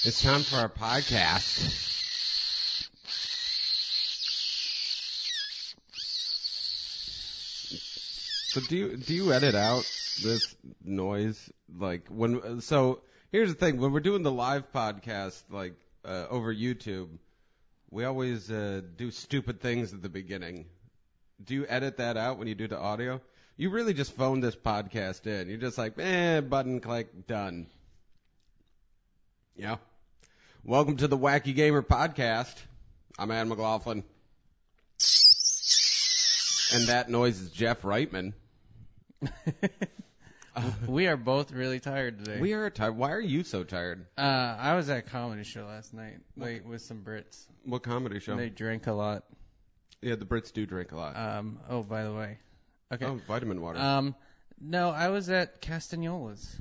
It's time for our podcast. So do you edit out this noise? Like when? So here's the thing: when we're doing the live podcast, like over YouTube, we always do stupid things at the beginning. Do you edit that out when you do the audio? You really just phone this podcast in. You're just like, button click, done. Yeah. Welcome to the Wackygamer podcast. I'm Adam McLaughlin. And that noise is Jeff Reitman. We are both really tired today. We are tired. Why are you so tired? I was at a comedy show last night, late with some Brits. What comedy show? They drink a lot. Yeah, the Brits do drink a lot. Oh, by the way. Okay. Oh, vitamin water. No, I was at Castagnola's.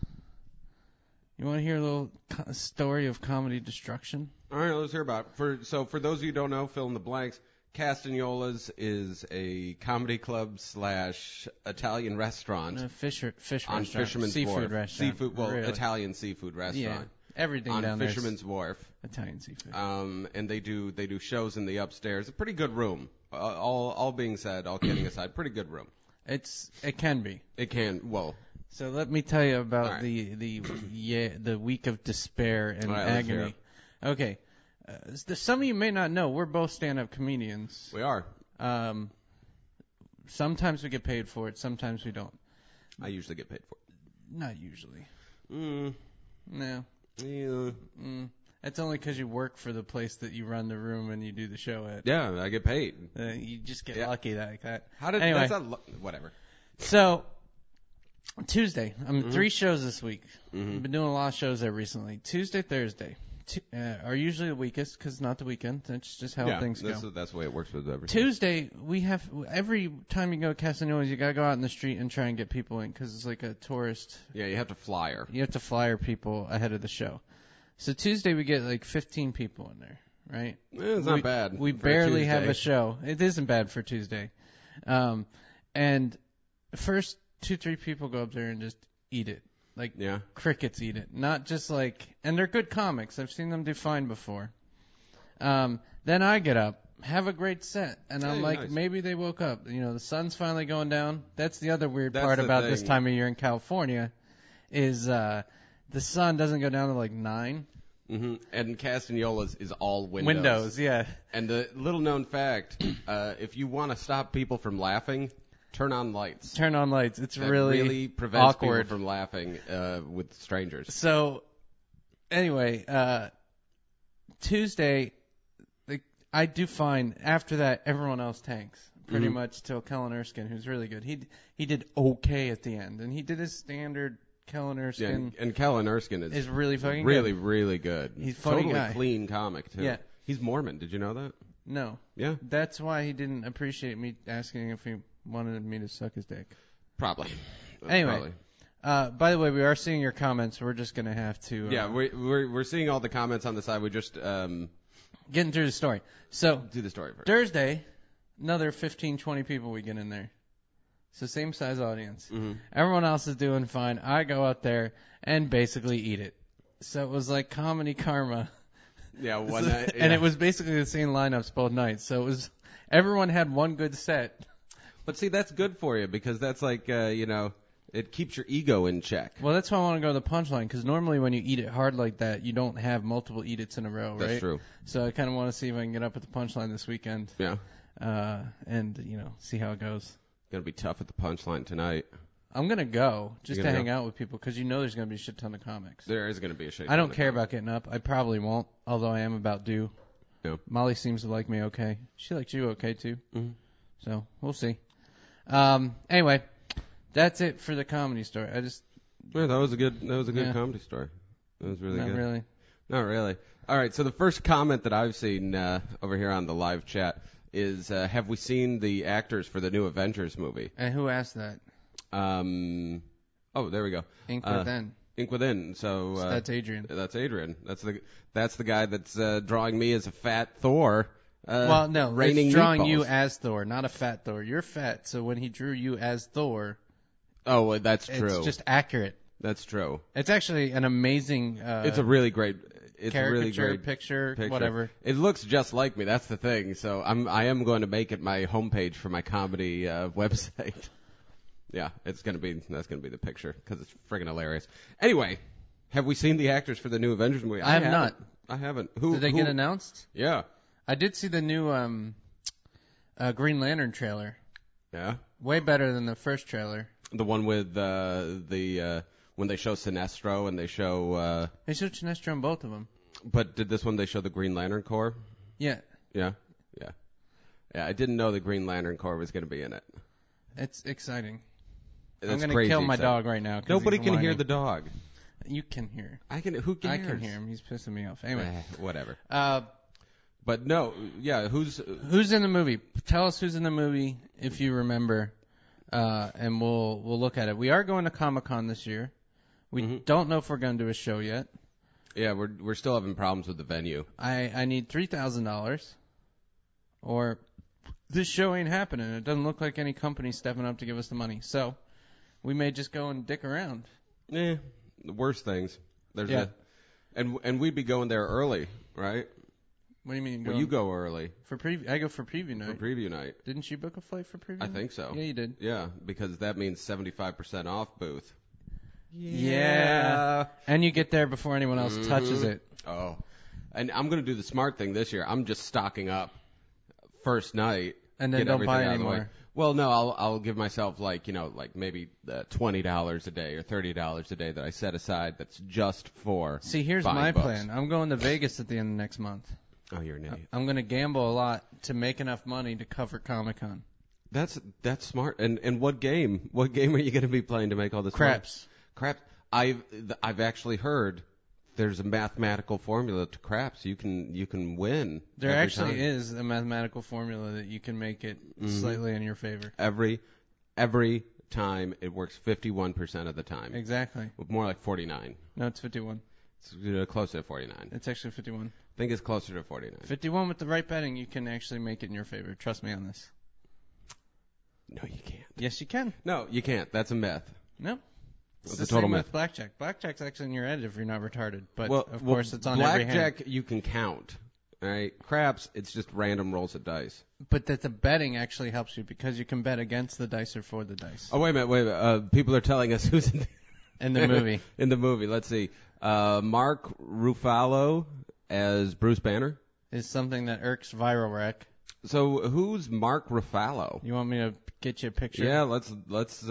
You want to hear a little story of comedy destruction? All right, let's hear about it. So for those of you who don't know, fill in the blanks. Castagnola's is a comedy club / Italian restaurant. Fish on restaurant. Fisherman's Seafood Wharf. restaurant. Really? Italian seafood restaurant. Yeah, everything on down there. Fisherman's Wharf. Italian seafood. And they do shows in the upstairs. A pretty good room. All being said, all kidding aside, pretty good room. It can be. It can. Well. So let me tell you about Right. the week of despair and All right, let's hear agony. Okay. Some of you may not know, we're both stand-up comedians. We are. Sometimes we get paid for it, sometimes we don't. I usually get paid for it. Not usually. No. Yeah. That's only because you work for the place that you run the room and you do the show at. Yeah, I get paid. You just get lucky like that. Anyway. That's not whatever. So, Tuesday. 3 shows this week. Mm-hmm. I've been doing a lot of shows there recently. Tuesday, Thursday are usually the weakest because it's not the weekend. That's just how things go. That's the way it works with everything. Tuesday, we have every time you go to Castagnola's, you gotta go out in the street and try and get people in because it's like a tourist. Yeah, you have to flyer. You have to flyer people ahead of the show. So Tuesday we get like 15 people in there, right? It's not bad. We barely have a show. It isn't bad for Tuesday. And the first 2-3 people go up there and just eat it. Like crickets eat it. Not just like, and they're good comics. I've seen them do fine before. Then I get up, have a great set, and I'm like, nice. Maybe they woke up. You know, the sun's finally going down. That's the other weird part about this time of year in California is the sun doesn't go down to like 9. Mm-hmm. And Castagnola's is all windows. Windows, yeah. And the little known fact, if you want to stop people from laughing, turn on lights. Turn on lights. It's that really prevents awkward. people from laughing with strangers. So, anyway, Tuesday, I do fine. After that, everyone else tanks pretty much till Kellen Erskine, who's really good. He did okay at the end, and he did his standard Kellen Erskine. Yeah, and Kellen Erskine is really fucking really, good. really good. He's a funny totally guy. Clean comic too. Yeah. He's Mormon. Did you know that? No. Yeah. That's why he didn't appreciate me asking if he wanted me to suck his dick. Probably. Anyway, by the way, we are seeing your comments. We're just gonna have to. Yeah, we're seeing all the comments on the side. We just getting through the story. So do the story first. Thursday, another 15, 20 people we get in there. So same size audience. Mm-hmm. Everyone else is doing fine. I go out there and basically eat it. So it was like comedy karma. Yeah, one night. Yeah. And it was basically the same lineups both nights. So it was everyone had one good set. But see, that's good for you because that's like it keeps your ego in check. Well, that's why I want to go to the punchline because normally when you eat it hard like that, you don't have multiple eat-its in a row, right? That's true. So I kind of want to see if I can get up at the punchline this weekend. Yeah. And see how it goes. Gonna be tough at the punchline tonight. I'm gonna go just to hang out with people because there's gonna be a shit ton of comics. There is gonna be a shit. I don't care about getting up. I probably won't, although I am about due. No. Molly seems to like me okay. She likes you okay too. Mm-hmm. So we'll see. Anyway, that's it for the comedy story. Yeah, that was a good comedy story. That was really good. Not really. All right. So the first comment that I've seen over here on the live chat is, have we seen the actors for the new Avengers movie? And who asked that? Oh, there we go. Ink Within. Ink Within. So that's Adrian. That's Adrian. That's the guy that's drawing me as a fat Thor. Well, no, raining it's drawing meatballs. you as Thor, not a fat Thor. You're fat, so when he drew you as Thor, oh, that's true. It's just accurate. That's true. It's actually an amazing. It's a really great. it's caricature, really great picture, whatever. It looks just like me. That's the thing. So I am going to make it my homepage for my comedy website. Yeah, that's gonna be the picture because it's friggin' hilarious. Anyway, have we seen the actors for the new Avengers movie? I have not. I haven't. Did they get announced? Yeah. I did see the new Green Lantern trailer. Yeah. Way better than the first trailer. The one with when they show Sinestro and they show. They showed Sinestro in both of them. But did this one they show the Green Lantern Corps? Yeah. Yeah. Yeah. Yeah. I didn't know the Green Lantern Corps was going to be in it. It's exciting. That's I'm going to kill my dog right now. Nobody can hear the dog. You can hear. I can. Who cares? I can hear him. He's pissing me off. Anyway. Whatever. But no, yeah. Who's in the movie? Tell us who's in the movie if you remember, and we'll look at it. We are going to Comic-Con this year. We don't know if we're going to do a show yet. Yeah, we're still having problems with the venue. I need $3,000, or this show ain't happening. It doesn't look like any company's stepping up to give us the money. So we may just go and dick around. The worst things. And we'd be going there early, right? What do you mean? Well, you go early. For preview, I go for preview night. For preview night. Didn't you book a flight for preview I night? think so. Yeah, you did. Yeah, because that means 75% off booth. Yeah. And you get there before anyone else touches it. Oh. And I'm going to do the smart thing this year. I'm just stocking up first night. And then don't buy anymore. Well, no, I'll give myself like maybe $20 a day or $30 a day that I set aside that's just for See, here's my plan. I'm going to Vegas at the end of next month. Oh, you're an idiot. I'm going to gamble a lot to make enough money to cover Comic-Con. That's smart. And what game are you going to be playing to make all this Craps. money? Craps. I've actually heard there's a mathematical formula to craps. You can win. There actually is a mathematical formula that you can make it slightly in your favor. Every time it works 51% of the time. Exactly. More like 49. No, it's 51. It's closer to 49. It's actually 51. I think it's closer to 49. 51 with the right betting, you can actually make it in your favor. Trust me on this. No, you can't. Yes, you can. No, you can't. That's a myth. No. It's a total myth. With blackjack. Blackjack's actually in your head if you're not retarded. But, of course, it's on every hand. Blackjack, you can count. All right? Craps, it's just random rolls of dice. But that the betting actually helps you because you can bet against the dice or for the dice. Oh, wait a minute. People are telling us who's in the movie. In the movie. Let's see. Mark Ruffalo as Bruce Banner. Is something that irks Viral Wreck. So who's Mark Ruffalo? You want me to get you a picture? Yeah, let's.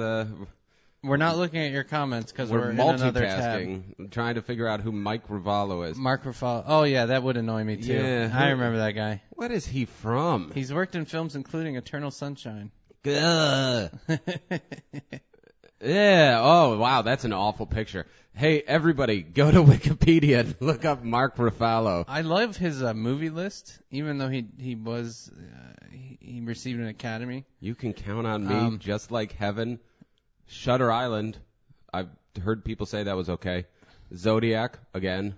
We're not looking at your comments because we're in another tab. I'm trying to figure out who Mike Ruffalo is. Mark Ruffalo. Oh, yeah, that would annoy me, too. Yeah, I remember that guy. What is he from? He's worked in films including Eternal Sunshine. Yeah. Oh, wow, that's an awful picture. Hey, everybody, go to Wikipedia and look up Mark Ruffalo. I love his movie list, even though he received an Academy. You Can Count on Me, Just Like Heaven. Shutter Island, I've heard people say that was okay. Zodiac, again.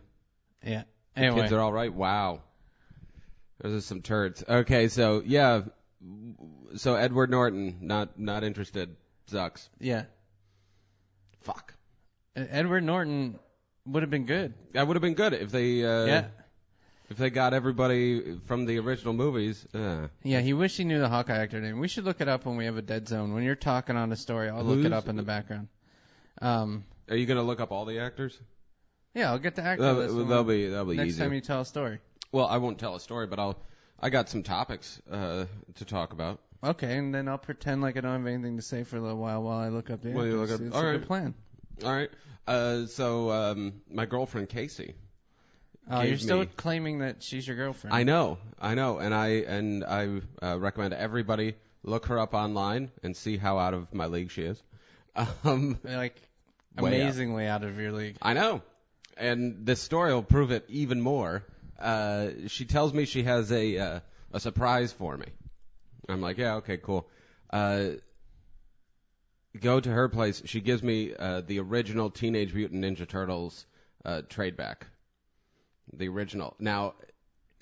Yeah. Anyway. The kids are all right. Wow. Those are some turds. Okay, so, yeah. So Edward Norton, not interested. Sucks. Yeah. Fuck. Edward Norton would have been good. That would have been good if they if they got everybody from the original movies. Yeah, he wished he knew the Hawkeye actor name. We should look it up when we have a dead zone. When you're talking on a story, I'll look it up in the background. Are you going to look up all the actors? Yeah, I'll get the actor list. That'll be next easier. time you tell a story. Well, I won't tell a story, but I got some topics to talk about. Okay, and then I'll pretend like I don't have anything to say for a little while I look up the actors. You look up, it's all a right. good plan. All right. So my girlfriend Casey. You're still claiming that she's your girlfriend. I know, and I recommend everybody look her up online and see how out of my league she is. Amazingly out of your league. I know, and this story will prove it even more. She tells me she has a surprise for me. I'm like, yeah, okay, cool. Go to her place. She gives me the original Teenage Mutant Ninja Turtles trade back. The original. Now,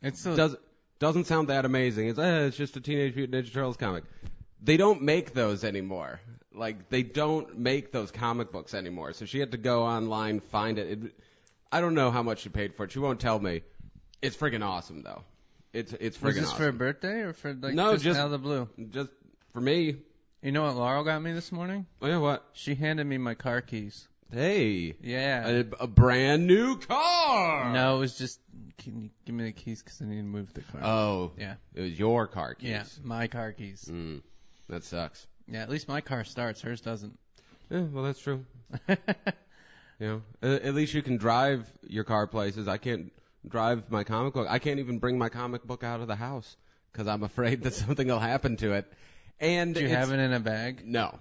it doesn't sound that amazing. It's just a Teenage Mutant Ninja Turtles comic. They don't make those anymore. Like, they don't make those comic books anymore. So she had to go online, find it. I don't know how much she paid for it. She won't tell me. It's friggin' awesome, though. It's friggin' awesome. Was this for a birthday or for no, just out of the blue? Just for me. You know what Laurel got me this morning? Oh, yeah, what? She handed me my car keys. Hey. Yeah. A brand new car. No, it was just, can you give me the keys because I need to move the car. Oh. Yeah. It was your car keys. Yeah, my car keys. That sucks. Yeah, at least my car starts. Hers doesn't. Yeah, well, that's true. At least you can drive your car places. I can't drive my comic book. I can't even bring my comic book out of the house because I'm afraid that something will happen to it. And do you have it in a bag? No,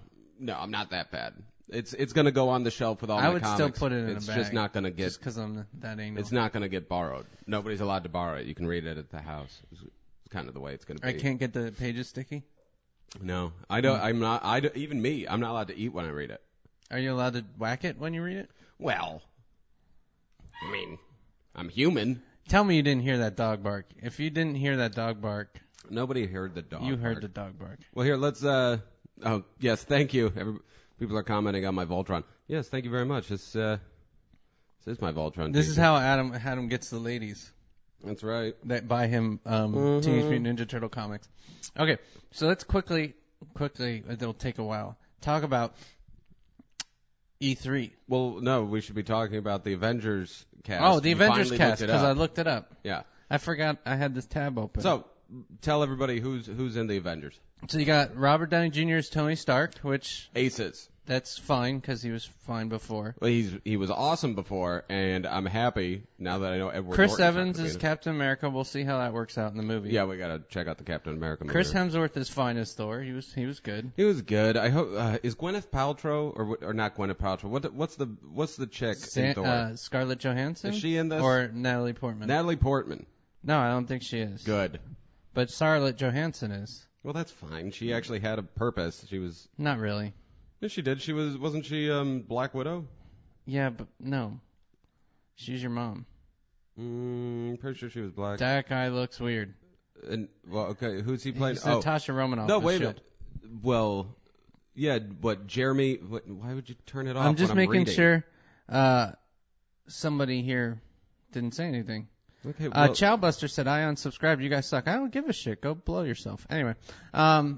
I'm not that bad. It's going to go on the shelf with all my comics. I would still put it in a bag. It's just not going to get... Just because I'm that anal. It's not going to get borrowed. Nobody's allowed to borrow it. You can read it at the house. It's kind of the way it's going to be. I can't get the pages sticky? No. I don't. I'm not... even me, I'm not allowed to eat when I read it. Are you allowed to whack it when you read it? Well, I mean, I'm human. Tell me you didn't hear that dog bark. If you didn't hear that dog bark... Nobody heard the dog bark. You heard the dog bark. Well, here, let's... Oh, yes, thank you. People are commenting on my Voltron. Yes, thank you very much. This is my Voltron. This is how Adam gets the ladies. That's right. That buy him Teenage Mutant Ninja Turtle comics. Okay, so let's quickly, it'll take a while, talk about E3. Well, no, we should be talking about the Avengers cast. Oh, the Avengers cast, because I looked it up. Yeah. I forgot I had this tab open. So, tell everybody who's in the Avengers. So you got Robert Downey Jr. as Tony Stark, which... Aces. That's fine, because he was fine before. Well, he was awesome before, and I'm happy now that I know Edward Chris Norton's Evans is Captain America. We'll see how that works out in the movie. Yeah, we got to check out the Captain America movie. Chris Hemsworth is fine as Thor. He was good. He was good. I hope is Gwyneth Paltrow or not Gwyneth Paltrow? What's the chick in Thor? Scarlett Johansson? Is she in this? Or Natalie Portman? Natalie Portman. No, I don't think she is. Good. But Scarlett Johansson is. Well, that's fine. She actually had a purpose. She was... Not really. Yes, she did. Wasn't she Black Widow? Yeah, but no. She's your mom. Pretty sure she was black. That guy looks weird. And well, okay, who's he playing? He's Natasha Romanoff. No, wait a minute. Well, yeah, but Jeremy... why would you turn it off I'm just making reading? sure somebody here didn't say anything. Okay, well... Chowbuster said, I unsubscribed. You guys suck. I don't give a shit. Go blow yourself. Anyway. Yeah,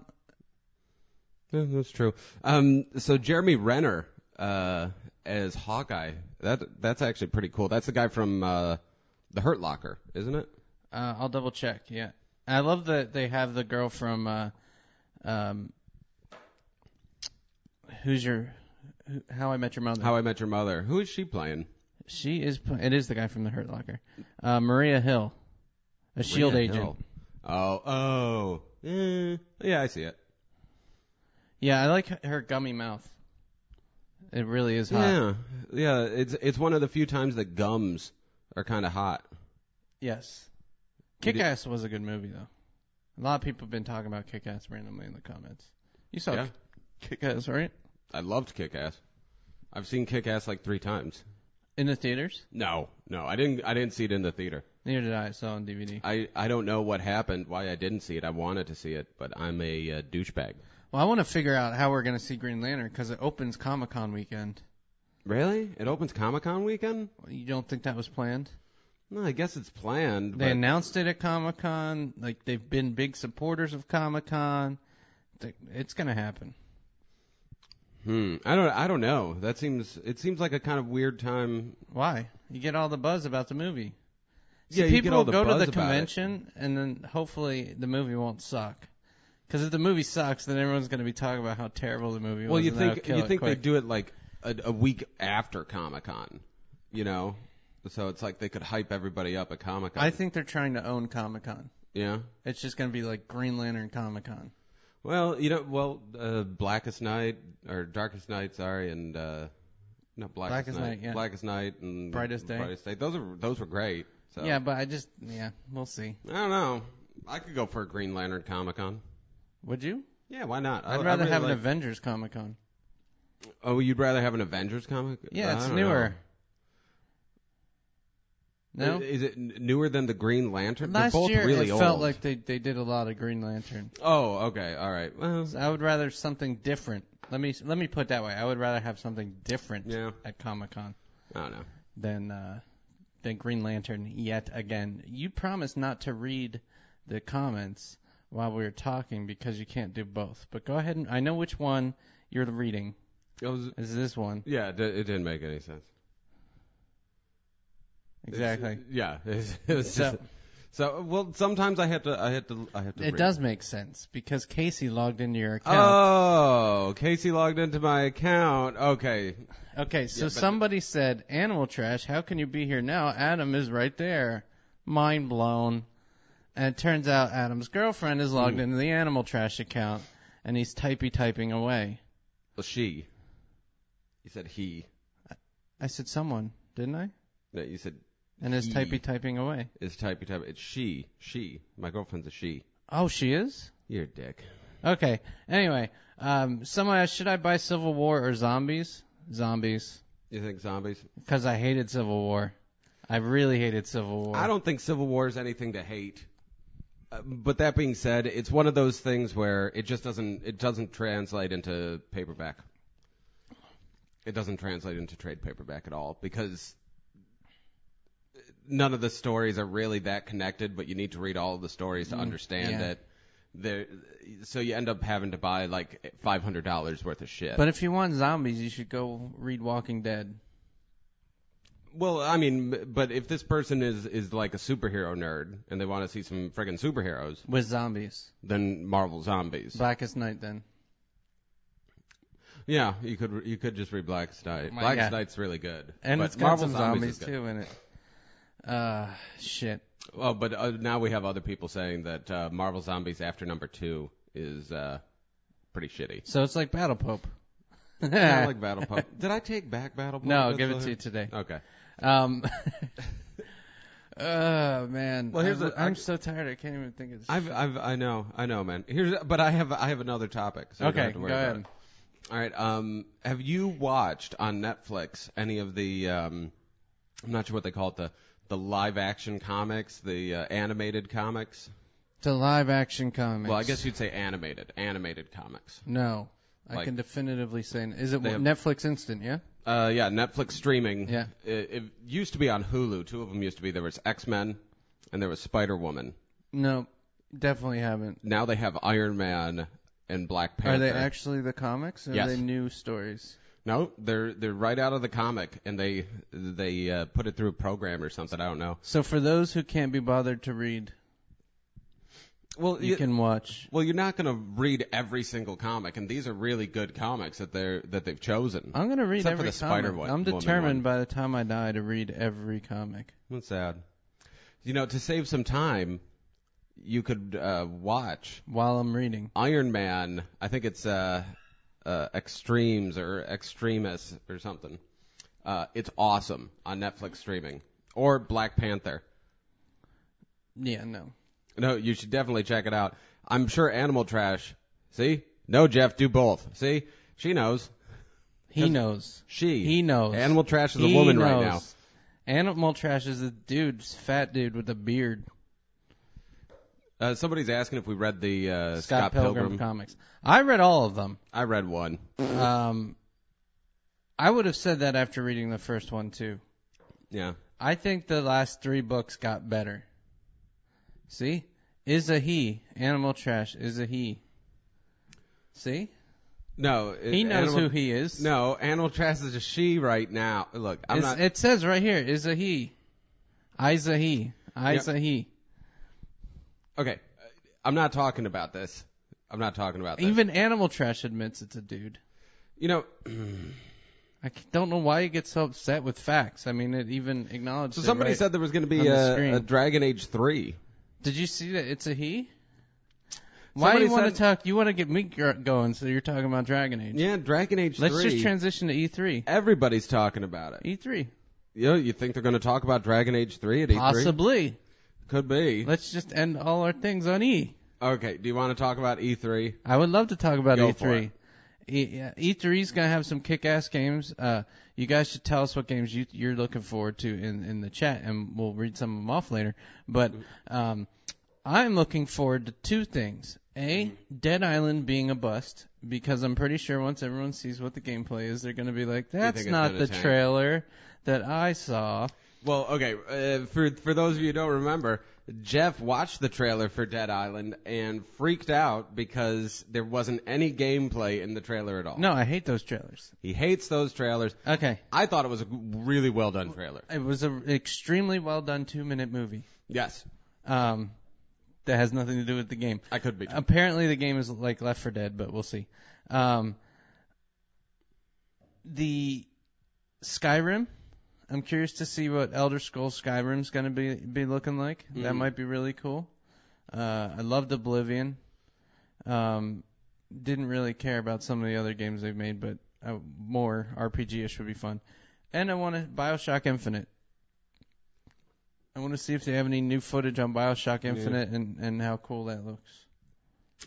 that's true. So Jeremy Renner as Hawkeye, that's actually pretty cool. That's the guy from The Hurt Locker, isn't it? I'll double check. Yeah, I love that they have the girl from How I Met Your Mother. How I Met Your Mother. Who is she playing? It is the guy from The Hurt Locker. Maria Hill, a SHIELD agent. Oh, yeah, I see it. Yeah, I like her gummy mouth. It really is hot. Yeah. It's one of the few times that gums are kind of hot. Yes. Kick-Ass was a good movie, though. A lot of people have been talking about Kick-Ass randomly in the comments. You saw Kick-Ass, right? I loved Kick-Ass. I've seen Kick-Ass like 3 times. In the theaters? No, I didn't see it in the theater. Neither did I. I saw it on DVD. I don't know what happened, why I didn't see it. I wanted to see it, but I'm a douchebag. Well, I want to figure out how we're going to see Green Lantern because it opens Comic-Con weekend. Really? It opens Comic-Con weekend? You don't think that was planned? No, I guess it's planned. They announced it at Comic-Con. Like, they've been big supporters of Comic-Con. It's going to happen. I don't know. It seems like a kind of weird time. Why? You get all the buzz about the movie. Yeah, people you get all the go buzz to the about convention, and then hopefully the movie won't suck. Because if the movie sucks, then everyone's going to be talking about how terrible the movie was. Well, you think they they do it like a week after Comic-Con, you know? So it's like they could hype everybody up at Comic-Con. I think they're trying to own Comic-Con. Yeah? It's just going to be like Green Lantern Comic-Con. Well, Blackest Night, or Darkest Night, sorry, and not Blackest Night. Yeah. Blackest Night and Brightest Day. Those were great. So. Yeah, but we'll see. I don't know. I could go for a Green Lantern Comic-Con. Would you? Yeah, why not? I'd rather have an Avengers Comic-Con. Oh, you'd rather have an Avengers comic? Yeah, it's newer. No? Is it newer than the Green Lantern? Last They're both year, really it old. felt like they did a lot of Green Lantern. Oh, okay, all right. Well, so I would rather something different. Let me put it that way. I would rather have something different at Comic-Con. I don't know. Than the Green Lantern yet again. You promised not to read the comments while we were talking because you can't do both. But go ahead, and I know which one you're reading. Is this one? Yeah, it didn't make any sense. Exactly. So well, sometimes I have to. It does make sense because Casey logged into your account. Oh, Casey logged into my account. Okay. Okay, so somebody said, "Animal Trash, how can you be here now? Adam is right there." Mind blown. And it turns out Adam's girlfriend is logged into the Animal Trash account, and he's typing away. Well, she. You said he. I said someone, didn't I? No, you said. And is typing away. Is typing. It's she. She. My girlfriend's a she. Oh, she is? You're a dick. Okay. Anyway, someone asked, should I buy Civil War or Zombies? Zombies. You think zombies? Because I hated Civil War. I really hated Civil War. I don't think Civil War is anything to hate. But that being said, it's one of those things where it just doesn't translate into paperback. It doesn't translate into trade paperback at all because none of the stories are really that connected, but you need to read all of the stories to understand that. So you end up having to buy like $500 worth of shit. But if you want zombies, you should go read Walking Dead. Well, I mean, but if this person is like a superhero nerd and they want to see some friggin' superheroes with zombies, then Marvel Zombies. Blackest Night, then. Yeah, you could just read Blackest Night. Blackest Night's really good. And but it's got Marvel some zombies too in it. Shit. Well, but now we have other people saying that Marvel Zombies after number 2 is pretty shitty. So it's like Battle Pope. I like Battle Pope. Did I take back Battle Pope? No, I'll give it to you today. Okay. Oh man. Well, I'm so tired. I can't even think of this. I know, man. But I have another topic. So okay, go ahead. All right. Have you watched on Netflix any of the? I'm not sure what they call it. The live action comics, the animated comics. The live action comics. Well, I guess you'd say animated comics. No, I can definitively say. Is it Netflix Instant? Yeah. Yeah, Netflix streaming. Yeah. It used to be on Hulu. 2 of them used to be. There was X-Men and there was Spider-Woman. No, definitely haven't. Now they have Iron Man and Black Panther. Are they actually the comics, or yes. Are they new stories? No, they're right out of the comic, and they put it through a program or something. I don't know. So for those who can't be bothered to read, you can watch. Well, you're not going to read every single comic, and these are really good comics that they've chosen. I'm going to read except every for the comic. Spider-Woman. I'm determined by the time I die to read every comic. That's sad. To save some time, you could watch while I'm reading Iron Man. I think it's Extremes or Extremis or something. It's awesome on Netflix streaming. Or Black Panther. Yeah, no. No, you should definitely check it out. I'm sure Animal Trash. See? No, Jeff, do both. See? She knows. He knows. He knows. Animal Trash is a woman right now. Animal Trash is a fat dude with a beard. Somebody's asking if we read the Scott Pilgrim comics. I read all of them. I read one. I would have said that after reading the first one, too. Yeah. I think the last 3 books got better. See? Is a he. Animal Trash is a he. See? No. He knows who he is. No, Animal Trash is a she right now. Look, It says right here, is a he. I's a he. I's a he. Okay. I'm not talking about this. Even Animal Trash admits it's a dude. I don't know why you get so upset with facts. I mean, it even acknowledged it. Somebody said there was going to be a Dragon Age 3. Did you see that it's a he? Why do you want to talk? You want to get me going, so you're talking about Dragon Age. Yeah, Dragon Age 3. Let's just transition to E3. Everybody's talking about it. E3. You think they're going to talk about Dragon Age 3 at E3? Possibly. Could be. Let's just end all our things on E. Okay, do you want to talk about E3? I would love to talk about Go E3. For it. E3's going to have some kick-ass games. You guys should tell us what games you're looking forward to in the chat, and we'll read some of them off later. But I'm looking forward to 2 things. A, Dead Island being a bust, because I'm pretty sure once everyone sees what the gameplay is, they're going to be like, that's not the trailer that I saw. Well, okay, for those of you who don't remember, Jeff watched the trailer for Dead Island and freaked out because there wasn't any gameplay in the trailer at all. No, I hate those trailers. He hates those trailers. Okay. I thought it was a really well done trailer. It was an extremely well done 2-minute movie. Yes. That has nothing to do with the game. I could be. Apparently the game is like Left 4 Dead, but we'll see. The Skyrim, I'm curious to see what Elder Scrolls Skyrim's going to be looking like. Mm. That might be really cool. I loved Oblivion. Didn't really care about some of the other games they've made, but more RPG-ish would be fun. And I want BioShock Infinite. I want to see if they have any new footage on BioShock Infinite and how cool that looks.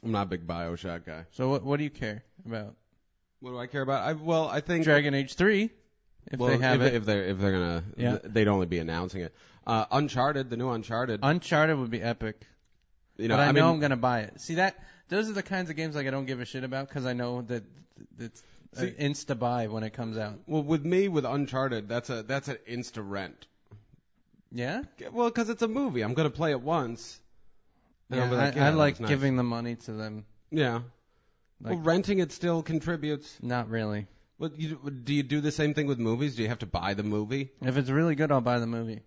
I'm not a big BioShock guy. So what do you care about? What do I care about? I think Dragon Age 3. If they're gonna, they'd only be announcing it. Uncharted, the new Uncharted. Uncharted would be epic. You know, but I know I'm gonna buy it. See those are the kinds of games like I don't give a shit about because I know that it's an insta buy when it comes out. Well, with Uncharted, that's an insta rent. Yeah. Well, because it's a movie, I'm gonna play it once. Yeah, I like giving the money to them. Yeah. Well, renting it still contributes. Not really. Well, do you do the same thing with movies? Do you have to buy the movie? If it's really good, I'll buy the movie.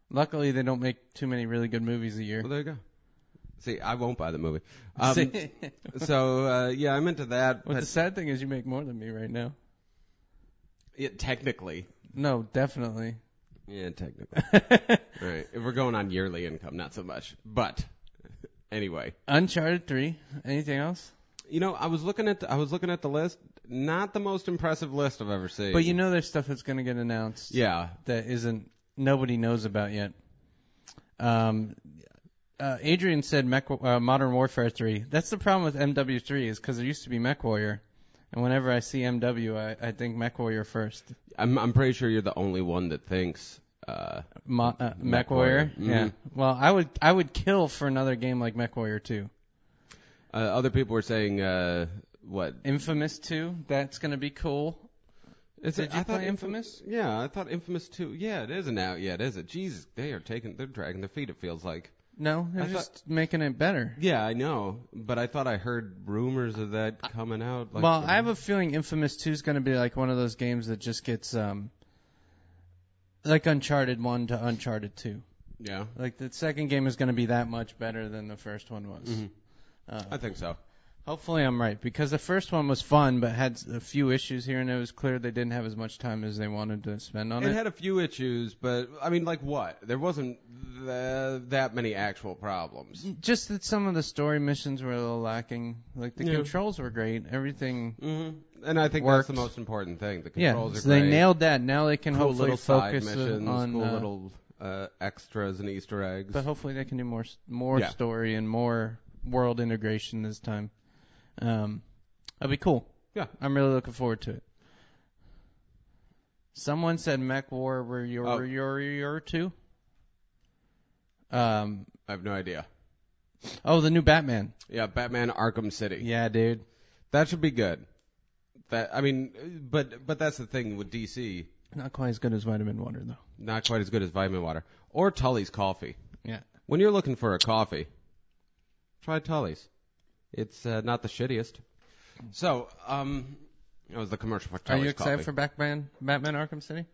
Luckily, they don't make too many really good movies a year. Well, there you go. See, I won't buy the movie. So, I'm into that. Well, the sad thing is you make more than me right now. Yeah, technically. No, definitely. Yeah, technically. All right. If we're going on yearly income, not so much. But, anyway. Uncharted 3. Anything else? You know, I was looking at the list. Not the most impressive list I've ever seen. But you know there's stuff that's going to get announced. Yeah. That nobody knows about yet. Adrian said Modern Warfare 3. That's the problem with MW3 is because there used to be MechWarrior. And whenever I see MW, I think MechWarrior first. I'm pretty sure you're the only one that thinks MechWarrior. Mm-hmm. Yeah. Well, I would kill for another game like MechWarrior 2. Other people were saying what? Infamous 2. That's going to be cool. Did you play Infamous? Yeah, I thought Infamous 2. Yeah, it isn't out yet, is it? Jesus, they're dragging their feet. It feels like. No, they're just making it better. Yeah, I know, but I thought I heard rumors of that coming out. I have a feeling Infamous 2 is going to be like one of those games that just gets like Uncharted 1 to Uncharted 2. Yeah. Like the second game is going to be that much better than the first one was. Mm-hmm. I think so. Hopefully I'm right, because the first one was fun, but had a few issues here, and it was clear they didn't have as much time as they wanted to spend on it. It had a few issues, but, I mean, like what? There wasn't that many actual problems. Just that some of the story missions were a little lacking. Like, the controls were great. Everything And I think worked. that's the most important thing. The controls are so great. They nailed that. Now they can cool hopefully little focus side missions, on cool little extras and Easter eggs. But hopefully they can do more story and more world integration this time. That'd be cool. Yeah. I'm really looking forward to it. Someone said MechWarrior 2. I have no idea. Oh, the new Batman. Yeah, Batman Arkham City. Yeah, dude. That should be good. But that's the thing with DC. Not quite as good as Vitamin Water, though. Not quite as good as Vitamin Water. Or Tully's Coffee. Yeah. When you're looking for a coffee, try Tully's. It's not the shittiest. So, that was the commercial for Tully's Coffee. Are you excited for Batman Arkham City?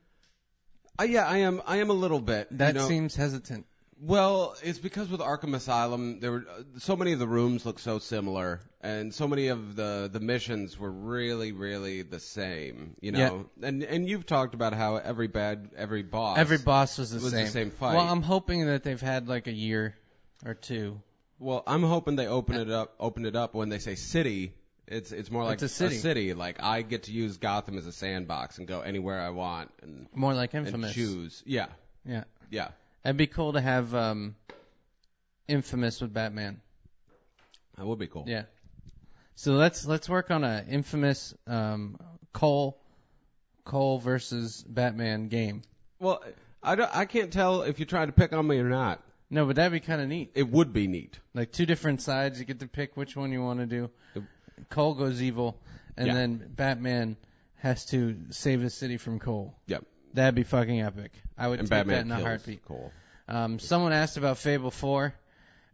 Yeah, I am. I am a little bit. That seems hesitant. Well, it's because with Arkham Asylum, there were so many of the rooms look so similar, and so many of the missions were really, really the same. You know, and you've talked about how every boss was the same fight. Well, I'm hoping that they've had like a year or two. Well, I'm hoping they open it up when they say city. It's more like a city. Like I get to use Gotham as a sandbox and go anywhere I want and more like Infamous. And choose. Yeah. It'd be cool to have Infamous with Batman. That would be cool. Yeah. So let's work on a Infamous Cole versus Batman game. Well, I can't tell if you're trying to pick on me or not. No, but that'd be kind of neat. It would be neat. Like two different sides, you get to pick which one you want to do. Cole goes evil, and then Batman has to save the city from Cole. Yep. That'd be fucking epic. I would and take Batman that in kills a heartbeat. Cole. Someone asked about Fable 4.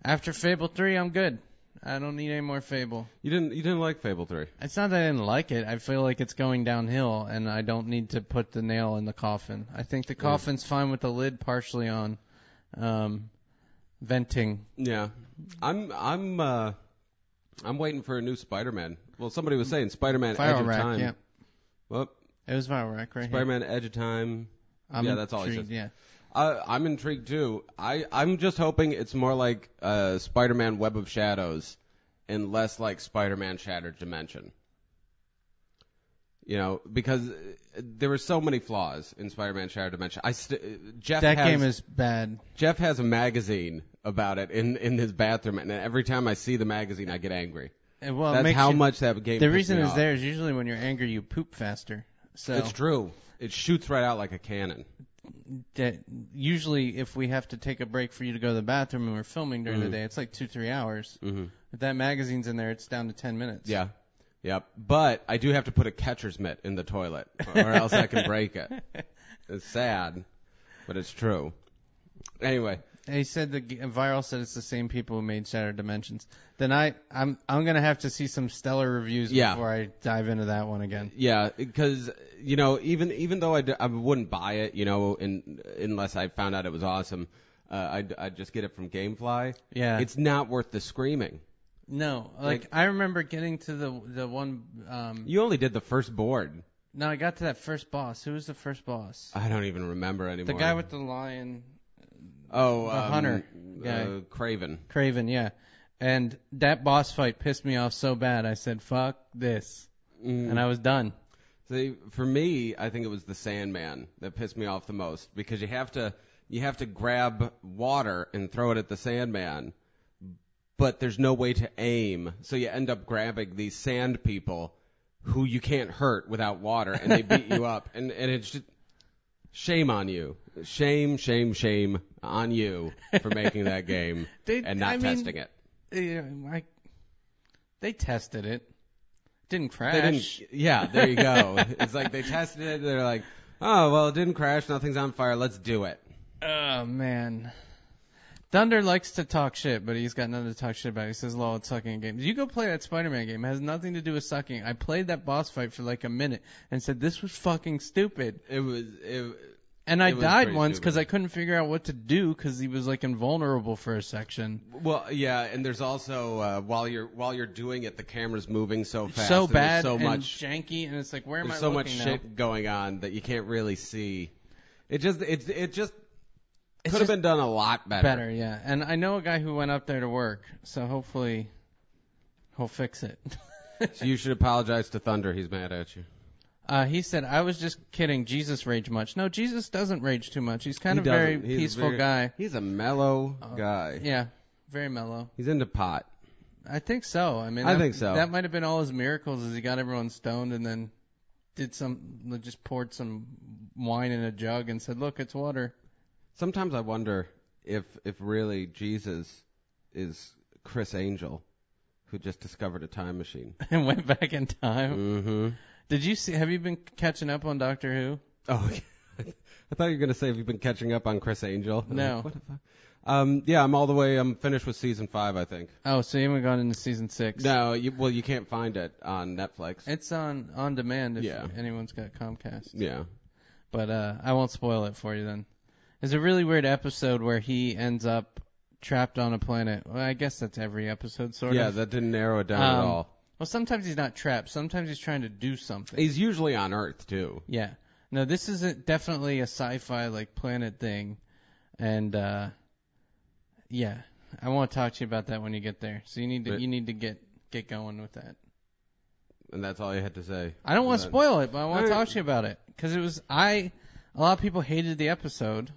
After Fable 3, I'm good. I don't need any more Fable. You didn't like Fable 3? It's not that I didn't like it. I feel like it's going downhill, and I don't need to put the nail in the coffin. I think the coffin's fine with the lid partially on, venting. Yeah, I'm waiting for a new Spider-Man. Well, somebody was saying Spider-Man Edge of Time. Yeah. Well, it was Viral Rack, right? Spider-Man Edge of Time. That's all he said. Yeah. I'm intrigued too. I'm just hoping it's more like Spider-Man Web of Shadows and less like Spider-Man Shattered Dimension. You know, because there were so many flaws in Spider-Man Shattered Dimension. Game is bad. Jeff has a magazine about it in his bathroom, and every time I see the magazine, I get angry. Well, that's how much that game. The reason me is off. there is usually when you're angry, you poop faster. So it's true. It shoots right out like a cannon. Usually, if we have to take a break for you to go to the bathroom and we're filming during the day, it's like 2-3 hours. Mm-hmm. If that magazine's in there, it's down to 10 minutes. Yeah. Yep. But I do have to put a catcher's mitt in the toilet, or else I can break it. It's sad, but it's true. Anyway. He said Viral said it's the same people who made Shattered Dimensions. Then I'm gonna have to see some stellar reviews before I dive into that one again. Yeah, because even though I wouldn't buy it, unless I found out it was awesome, I'd just get it from GameFly. Yeah, it's not worth the screaming. No, like I remember getting to the one. You only did the first board. No, I got to that first boss. Who was the first boss? I don't even remember anymore. The guy with the lion. Oh, the hunter guy. Craven. Craven, yeah. And that boss fight pissed me off so bad. I said, "Fuck this," and I was done. See, for me, I think it was the Sandman that pissed me off the most because you have to grab water and throw it at the Sandman, but there's no way to aim, so you end up grabbing these sand people who you can't hurt without water, and they beat you up, and it's just shame on you. Shame on you for making that game and not testing it. They tested it. Didn't crash. Yeah, there you go. It's like they tested it. They're like, oh, well, it didn't crash. Nothing's on fire. Let's do it. Oh, man. Thunder likes to talk shit, but he's got nothing to talk shit about. He says, lol, it's sucking games. You go play that Spider-Man game. It has nothing to do with sucking. I played that boss fight for like a minute and said, this was fucking stupid. And I died once because I couldn't figure out what to do because he was like invulnerable for a section. Well, yeah, and there's also while you're doing it, the camera's moving so fast, so bad, so and much janky, and it's like where am I looking now? There's so much shit going on that you can't really see. It just could have been done a lot better. Better, yeah. And I know a guy who went up there to work, so hopefully he'll fix it. So you should apologize to Thunder. He's mad at you. He said, I was just kidding. Jesus rage much. No, Jesus doesn't rage too much. He's kind of very peaceful guy. He's a mellow guy. Yeah, very mellow. He's into pot. I think so. I think so. That might have been all his miracles is he got everyone stoned and then just poured some wine in a jug and said, look, it's water. Sometimes I wonder if really Jesus is Chris Angel, who just discovered a time machine. And went back in time? Mm-hmm. Have you been catching up on Doctor Who? Oh, I thought you were going to say have you been catching up on Chris Angel? No. Like, what the fuck? Yeah, I'm finished with season 5, I think. Oh, so you haven't gone into season 6? No, you can't find it on Netflix. It's on demand if anyone's got Comcast. Yeah. But I won't spoil it for you then. There's a really weird episode where he ends up trapped on a planet. Well, I guess that's every episode, sort of. Yeah, that didn't narrow it down at all. Well, sometimes he's not trapped. Sometimes he's trying to do something. He's usually on Earth, too. Yeah. No, this is definitely a sci-fi, like, planet thing. And, yeah. I want to talk to you about that when you get there. So you need to get going with that. And that's all you had to say? I don't want to spoil it, but I want to talk to you about it. Because a lot of people hated the episode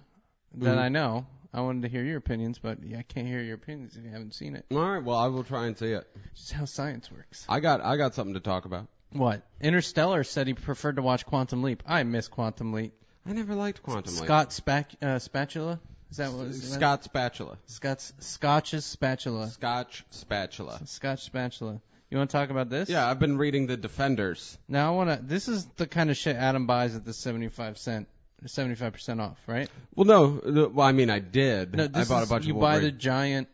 that I know. I wanted to hear your opinions, but I can't hear your opinions if you haven't seen it. All right, well, I will try and see it. Just how science works. I got something to talk about. What? Interstellar said he preferred to watch Quantum Leap. I miss Quantum Leap. I never liked Quantum Leap. Scott Spatula? Is that what? Scott Spatula. Scotch's Spatula. Scotch Spatula. Scotch Spatula. You want to talk about this? Yeah, I've been reading The Defenders. Now this is the kind of shit Adam buys at the 75 cent 75% off, right? Well, no. Well, I mean, I did. No, I bought a bunch of Wolverine. You buy the giant.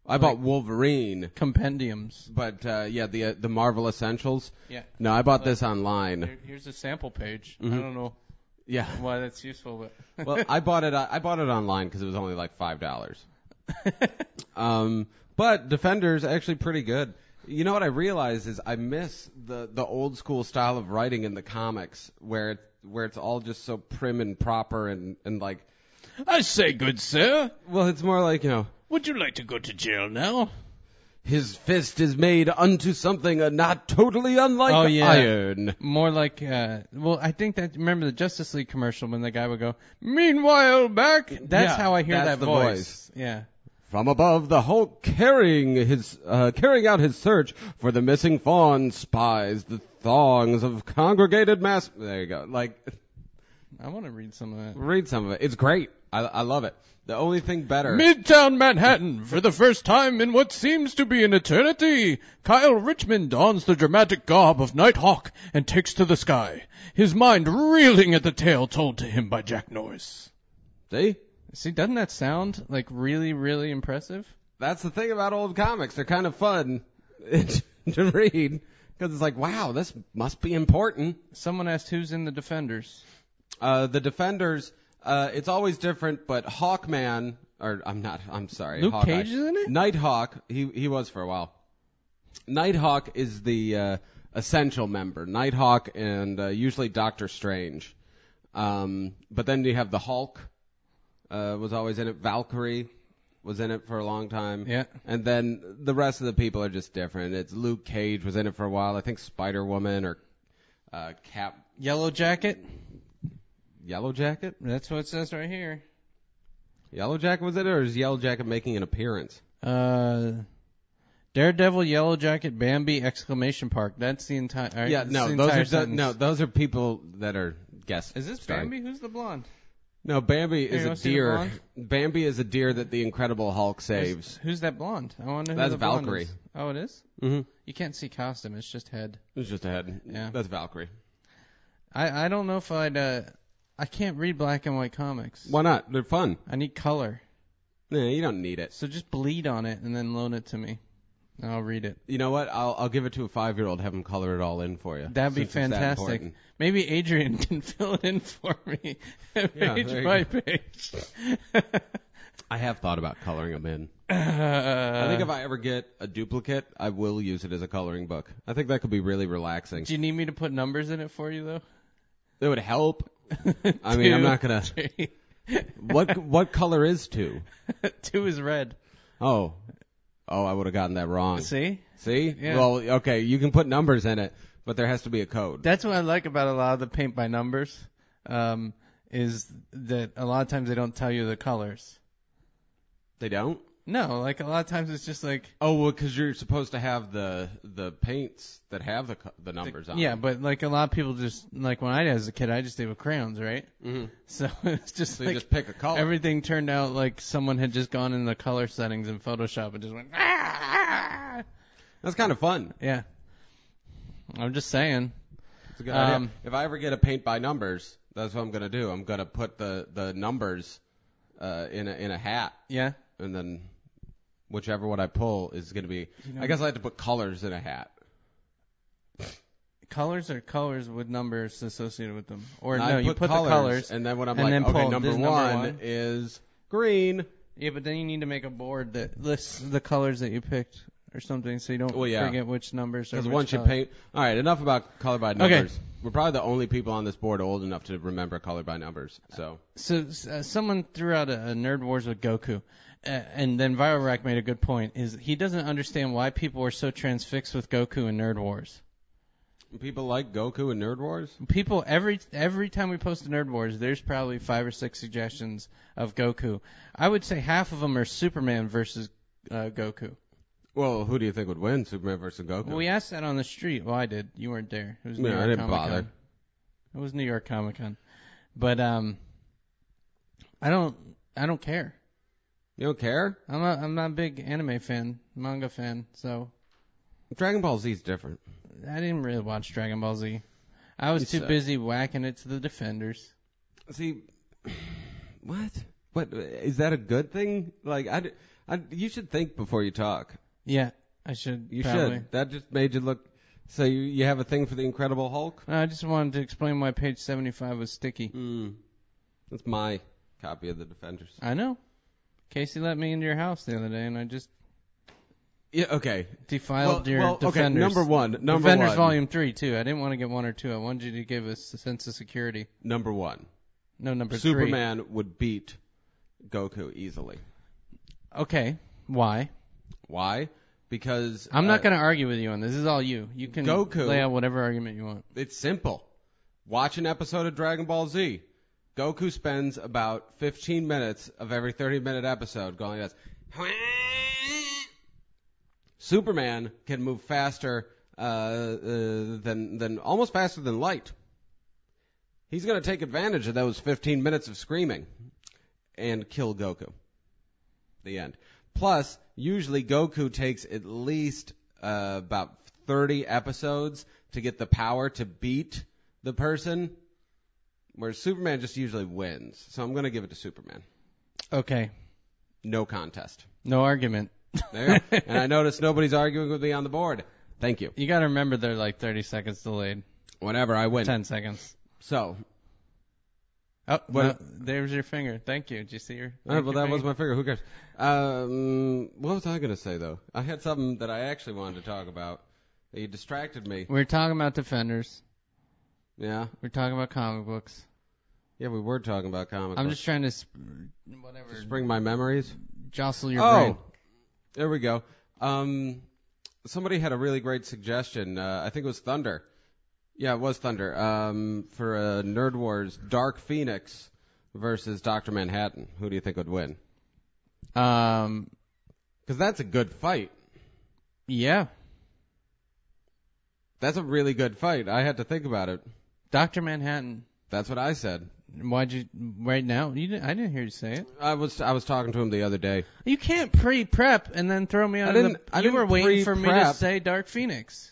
I bought Wolverine compendiums. But the Marvel Essentials. Yeah. No, I bought this online. Here's a sample page. Mm-hmm. I don't know. Yeah. Why that's useful, but well, I bought it online because it was only like $5. But Defender's actually pretty good. You know what I realize is I miss the old school style of writing in the comics where it's all just so prim and proper and like. I say, good sir. Well, it's more like, would you like to go to jail now? His fist is made unto something not totally unlike iron. More like, I think that, remember the Justice League commercial when the guy would go, meanwhile back? That's how I hear that voice. Yeah. From above, the Hulk carrying out his search for the missing fawn spies the thongs of congregated mass. There you go. Like, I want to read some of that. Read some of it. It's great. I love it. The only thing better. Midtown Manhattan, for the first time in what seems to be an eternity, Kyle Richmond dons the dramatic garb of Nighthawk and takes to the sky, his mind reeling at the tale told to him by Jack Norris. See, doesn't that sound like really, really impressive? That's the thing about old comics. They're kind of fun to read because it's like, wow, this must be important. Someone asked who's in the Defenders. The Defenders. It's always different, but Hawkman, I'm sorry. Luke Hawkeye. Cage is in it? Nighthawk, he was for a while. Nighthawk is the essential member. Nighthawk and usually Doctor Strange. But then you have the Hulk, was always in it. Valkyrie was in it for a long time. Yeah. And then the rest of the people are just different. It's Luke Cage was in it for a while. I think Spider-Woman or Cap. Yellow Jacket? Yellow Jacket? That's what it says right here. Yellow Jacket was it, or is Yellow Jacket making an appearance? Daredevil, Yellow Jacket, Bambi, exclamation mark. That's the entire. Yeah, those are people that are guests. Is this starring. Bambi? Who's the blonde? No, Bambi is a deer. Bambi is a deer that the Incredible Hulk saves. Who's that blonde? I wonder who That's the blonde Valkyrie. Is. Oh, it is? Mm-hmm. You can't see costume. It's just head. It's just a head. Yeah. That's Valkyrie. I don't know if I can't read black and white comics. Why not? They're fun. I need color. Yeah, you don't need it. So just bleed on it and then loan it to me. And I'll read it. You know what? I'll give it to a 5-year-old, have him color it all in for you. That'd be fantastic. Maybe Adrian can fill it in for me. Page by page. I have thought about coloring them in. I think if I ever get a duplicate, I will use it as a coloring book. I think that could be really relaxing. Do you need me to put numbers in it for you, though? It would help. I mean, I'm not going to... What color is 2? 2 is red. Oh, I would have gotten that wrong. See? Yeah. Well, okay, you can put numbers in it, but there has to be a code. That's what I like about a lot of the paint by numbers, is that a lot of times they don't tell you the colors. They don't? No, like a lot of times it's just like... Oh, well, because you're supposed to have the paints that have the numbers on them. Yeah, but like a lot of people just, like when I was a kid, I just did with crayons, right? Mm-hmm. So it's just you just pick a color. Everything turned out like someone had just gone in the color settings in Photoshop and just went, ah! That's kind of fun. Yeah. I'm just saying. It's a good idea. If I ever get a paint by numbers, that's what I'm going to do. I'm going to put the numbers in a hat. Yeah. And then... whichever one I pull is going to be... I guess I have to put colors in a hat. Colors or colors with numbers associated with them? Or no, you put the colors. And then when I'm like, okay, number one is green. Yeah, but then you need to make a board that lists the colors that you picked or something so you don't forget which numbers are which once color. You paint... All right, enough about color by numbers. Okay. We're probably the only people on this board old enough to remember color by numbers. So someone threw out a Nerd Wars with Goku. And then ViralRack made a good point, is he doesn't understand why people are so transfixed with Goku in Nerd Wars. People like Goku in Nerd Wars? People, every time we post a Nerd Wars, there's probably 5 or 6 suggestions of Goku. I would say half of them are Superman versus Goku. Well, who do you think would win, Superman versus Goku? Well, we asked that on the street. Well, I did. You weren't there. It was New York I didn't Comic-Con. bother. It was New York Comic-Con. But I don't care. You don't care? I'm not a big anime fan, manga fan, so. Dragon Ball Z is different. I didn't really watch Dragon Ball Z. I was too busy whacking it to the Defenders. See, what? What is that a good thing? Like, you should think before you talk. Yeah, I should. You probably. should. That just made you look. So you have a thing for the Incredible Hulk? I just wanted to explain why page 75 was sticky. That's my copy of the Defenders. I know. Casey let me into your house the other day, and I just defiled your Defenders. Okay, number one. Defenders Volume 3, too. I didn't want to get 1 or 2. I wanted you to give us a sense of security. Number 1. No, number 3. Superman would beat Goku easily. Okay. Why? Why? Because I'm not going to argue with you on this. This is all you. You can lay out whatever argument you want. It's simple. Watch an episode of Dragon Ball Z. Goku spends about 15 minutes of every 30-minute episode going like this. Superman can move faster than almost faster than light. He's going to take advantage of those 15 minutes of screaming and kill Goku. The end. Plus, usually Goku takes at least about 30 episodes to get the power to beat the person, whereas Superman just usually wins. So I'm going to give it to Superman. Okay. No contest. No argument. There you go. And I noticed nobody's arguing with me on the board. Thank you. You got to remember they're like 30 seconds delayed. Whatever, I win. 10 seconds. So. Oh, no, there's your finger. Thank you. Did you see your All right, well, that was my finger. Who cares? What was I going to say, though? I had something that I actually wanted to talk about. You distracted me. We were talking about Defenders. Yeah? We were talking about comic books. Yeah, we were talking about comic books. I'm just trying to, spring my memories? Jostle your brain. There we go. Somebody had a really great suggestion. I think it was Thunder. Yeah, it was Thunder. For Nerd Wars, Dark Phoenix versus Dr. Manhattan. Who do you think would win? Because that's a good fight. Yeah. That's a really good fight. I had to think about it. Dr. Manhattan. That's what I said. Why'd you right now? I didn't hear you say it. I was talking to him the other day. You can't pre-prep and then throw me under the. You were waiting for me to say Dark Phoenix.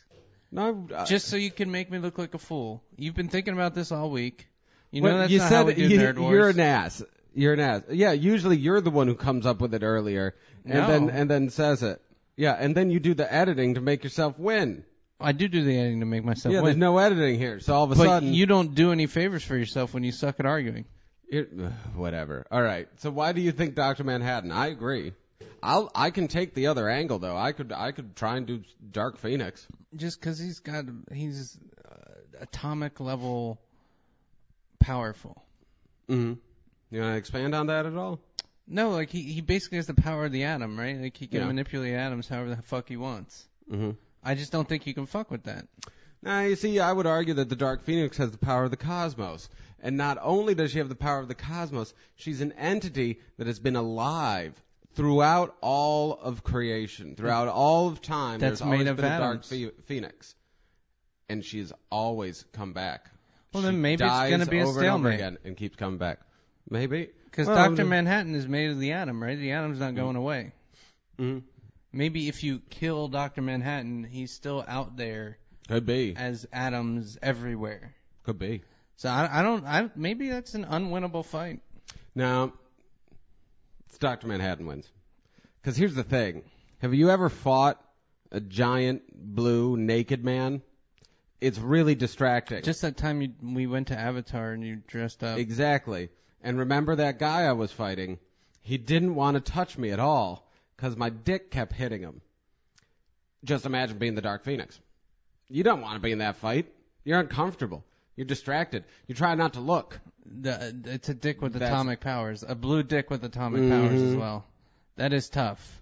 No, just so you can make me look like a fool. You've been thinking about this all week. You know that's not how we do Nerd Wars. You're an ass. You're an ass. Yeah, usually you're the one who comes up with it earlier and then says it. Yeah, and then you do the editing to make yourself win. I do the editing to make myself win. Yeah, there's no editing here, so all of a sudden... But you don't do any favors for yourself when you suck at arguing. Whatever. All right, so why do you think Dr. Manhattan? I agree. I can take the other angle, though. I could try and do Dark Phoenix. Just because he's atomic level powerful. Mm-hmm. You want to expand on that at all? No, like he basically has the power of the atom, right? Like he can manipulate atoms however the fuck he wants. Mm-hmm. I just don't think you can fuck with that. Now, you see, I would argue that the Dark Phoenix has the power of the cosmos. And not only does she have the power of the cosmos, she's an entity that has been alive throughout all of creation, throughout all of time. That's There's made always of been atoms. a Dark Phoenix. And she's always come back. Well, then maybe it's going to be a over and over stalemate. again and keeps coming back. Maybe. Because Dr. Manhattan is made of the atom, right? The atom's not going away. Mm-hmm. Maybe if you kill Dr. Manhattan, he's still out there. Could be. As atoms everywhere. Could be. So maybe that's an unwinnable fight. No. It's Dr. Manhattan wins. Because here's the thing. Have you ever fought a giant blue naked man? It's really distracting. Just that time we went to Avatar and you dressed up. Exactly. And remember that guy I was fighting? He didn't want to touch me at all because my dick kept hitting him. Just imagine being the Dark Phoenix. You don't want to be in that fight. You're uncomfortable. You're distracted. You try not to look. It's a dick with atomic powers. A blue dick with atomic powers as well. That is tough.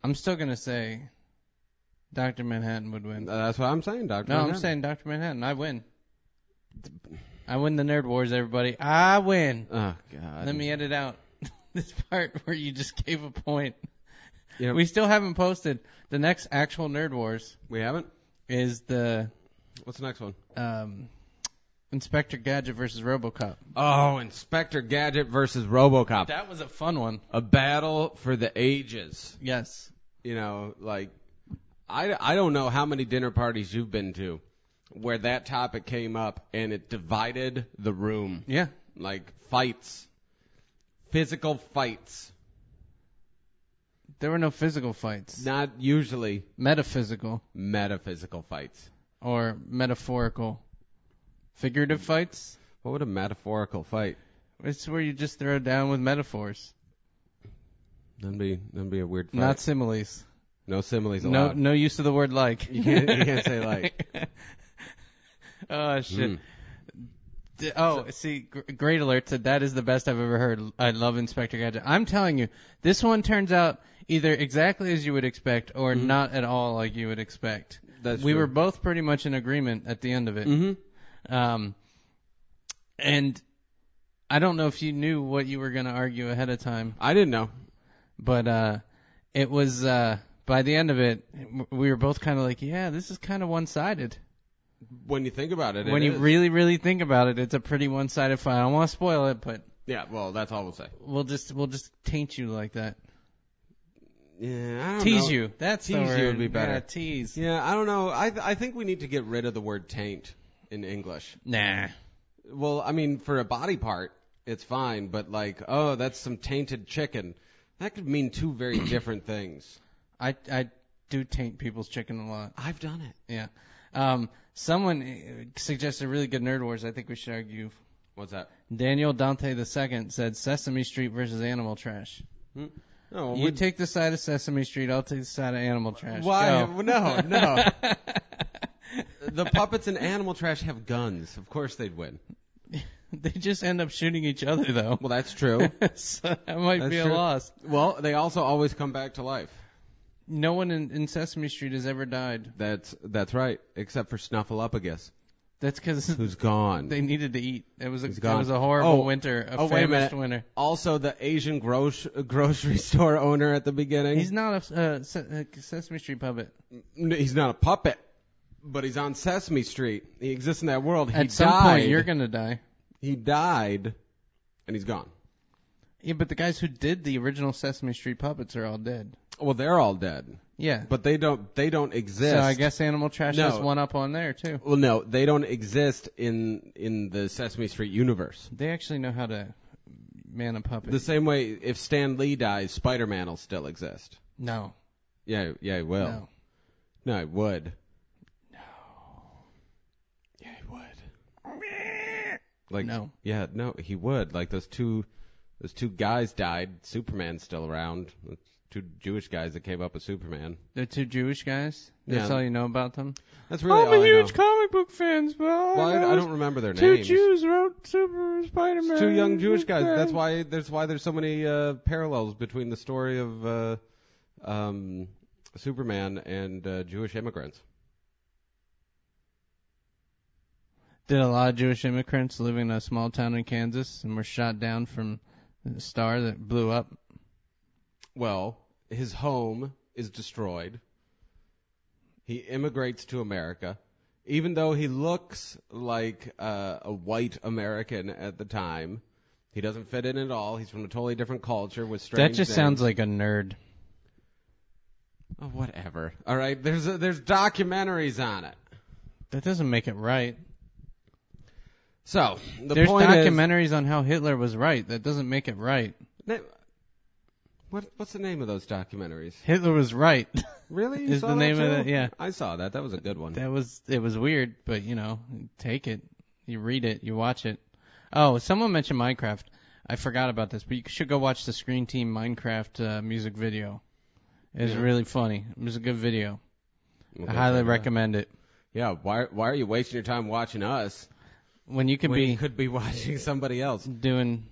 I'm still going to say Dr. Manhattan would win. That's what I'm saying, Dr. Manhattan. No, I'm saying Dr. Manhattan. I win. I win the Nerd Wars, everybody. I win. Oh, God. Let me edit out this part where you just gave a point. Yep. We still haven't posted. The next actual Nerd Wars. We haven't? Is the... What's the next one? Inspector Gadget versus RoboCop. Oh, Inspector Gadget versus RoboCop. That was a fun one. A battle for the ages. Yes. You know, like, I don't know how many dinner parties you've been to, where that topic came up and it divided the room. Yeah. Like fights. Physical fights. There were no physical fights. Not usually. Metaphysical. Metaphysical fights. Or metaphorical. Figurative fights? What would a metaphorical fight? It's where you just throw down with metaphors. That'd be a weird fight. Not similes. No similes allowed. No use of the word like. You can't say like. Oh, shit. See, great alert. That is the best I've ever heard. I love Inspector Gadget. I'm telling you, this one turns out either exactly as you would expect or not at all like you would expect. We were both pretty much in agreement at the end of it. Mm-hmm. And I don't know if you knew what you were going to argue ahead of time. I didn't know. But it was, by the end of it, we were both kind of like, yeah, this is kind of one-sided. When you think about it, when you really, really think about it, it's a pretty one-sided fight. I don't want to spoil it, but yeah, well, that's all we'll say. We'll just taint you like that. Yeah, I don't tease know. You. That's tease the word. You would be better. Yeah, tease. Yeah, I don't know. I think we need to get rid of the word taint in English. Nah. Well, I mean, for a body part, it's fine, but like, oh, that's some tainted chicken. That could mean two very different things. I do taint people's chicken a lot. I've done it. Yeah. Someone suggested a really good Nerd Wars. I think we should argue. What's that? Daniel Dante II said Sesame Street versus Animal Trash. No, you take the side of Sesame Street, I'll take the side of Animal Trash. Why? Go. No. The puppets in Animal Trash have guns. Of course they'd win. They just end up shooting each other, though. Well, that's true. So that might be a loss. Well, they also always come back to life. No one in Sesame Street has ever died. That's right, except for Snuffleupagus. That's because who's gone. They needed to eat. It was a horrible winter, famished winter. Also, the Asian grocery store owner at the beginning. He's not a Sesame Street puppet. He's not a puppet, but he's on Sesame Street. He exists in that world. At some point, you're gonna die. He died, and he's gone. Yeah, but the guys who did the original Sesame Street puppets are all dead. Well, they're all dead. Yeah. But they don't exist. So I guess Animal Trash has one up on there, too. Well, no, they don't exist in the Sesame Street universe. They actually know how to man a puppet. The same way, if Stan Lee dies, Spider-Man will still exist. No. Yeah, he will. No, he would. No. Yeah, he would. Like, no. Yeah, no, he would. Like, those two guys died. Superman's still around. Two Jewish guys that came up with Superman. They're two Jewish guys? That's all you know about them? That's really all I know. I'm a huge comic book fan, but I don't remember their two names. Two Jews wrote Spider-Man. It's two young Jewish guys. That's why there's so many parallels between the story of Superman and Jewish immigrants. Did a lot of Jewish immigrants live in a small town in Kansas and were shot down from the star that blew up? Well, his home is destroyed. He immigrates to America. Even though he looks like a white American at the time, he doesn't fit in at all. He's from a totally different culture with strange That just sounds like a nerd. Oh, whatever. All right, there's documentaries on it. That doesn't make it right. So, there's documentaries on how Hitler was right. That doesn't make it right. What's the name of those documentaries? Hitler was right. Really? Is the name of it? Yeah. I saw that. That was a good one. It was weird, but take it. You read it, you watch it. Oh, someone mentioned Minecraft. I forgot about this, but you should go watch the Screen Team Minecraft music video. It's really funny. It was a good video. I highly recommend it. Yeah, why are you wasting your time watching us? When you could be watching somebody else. Doing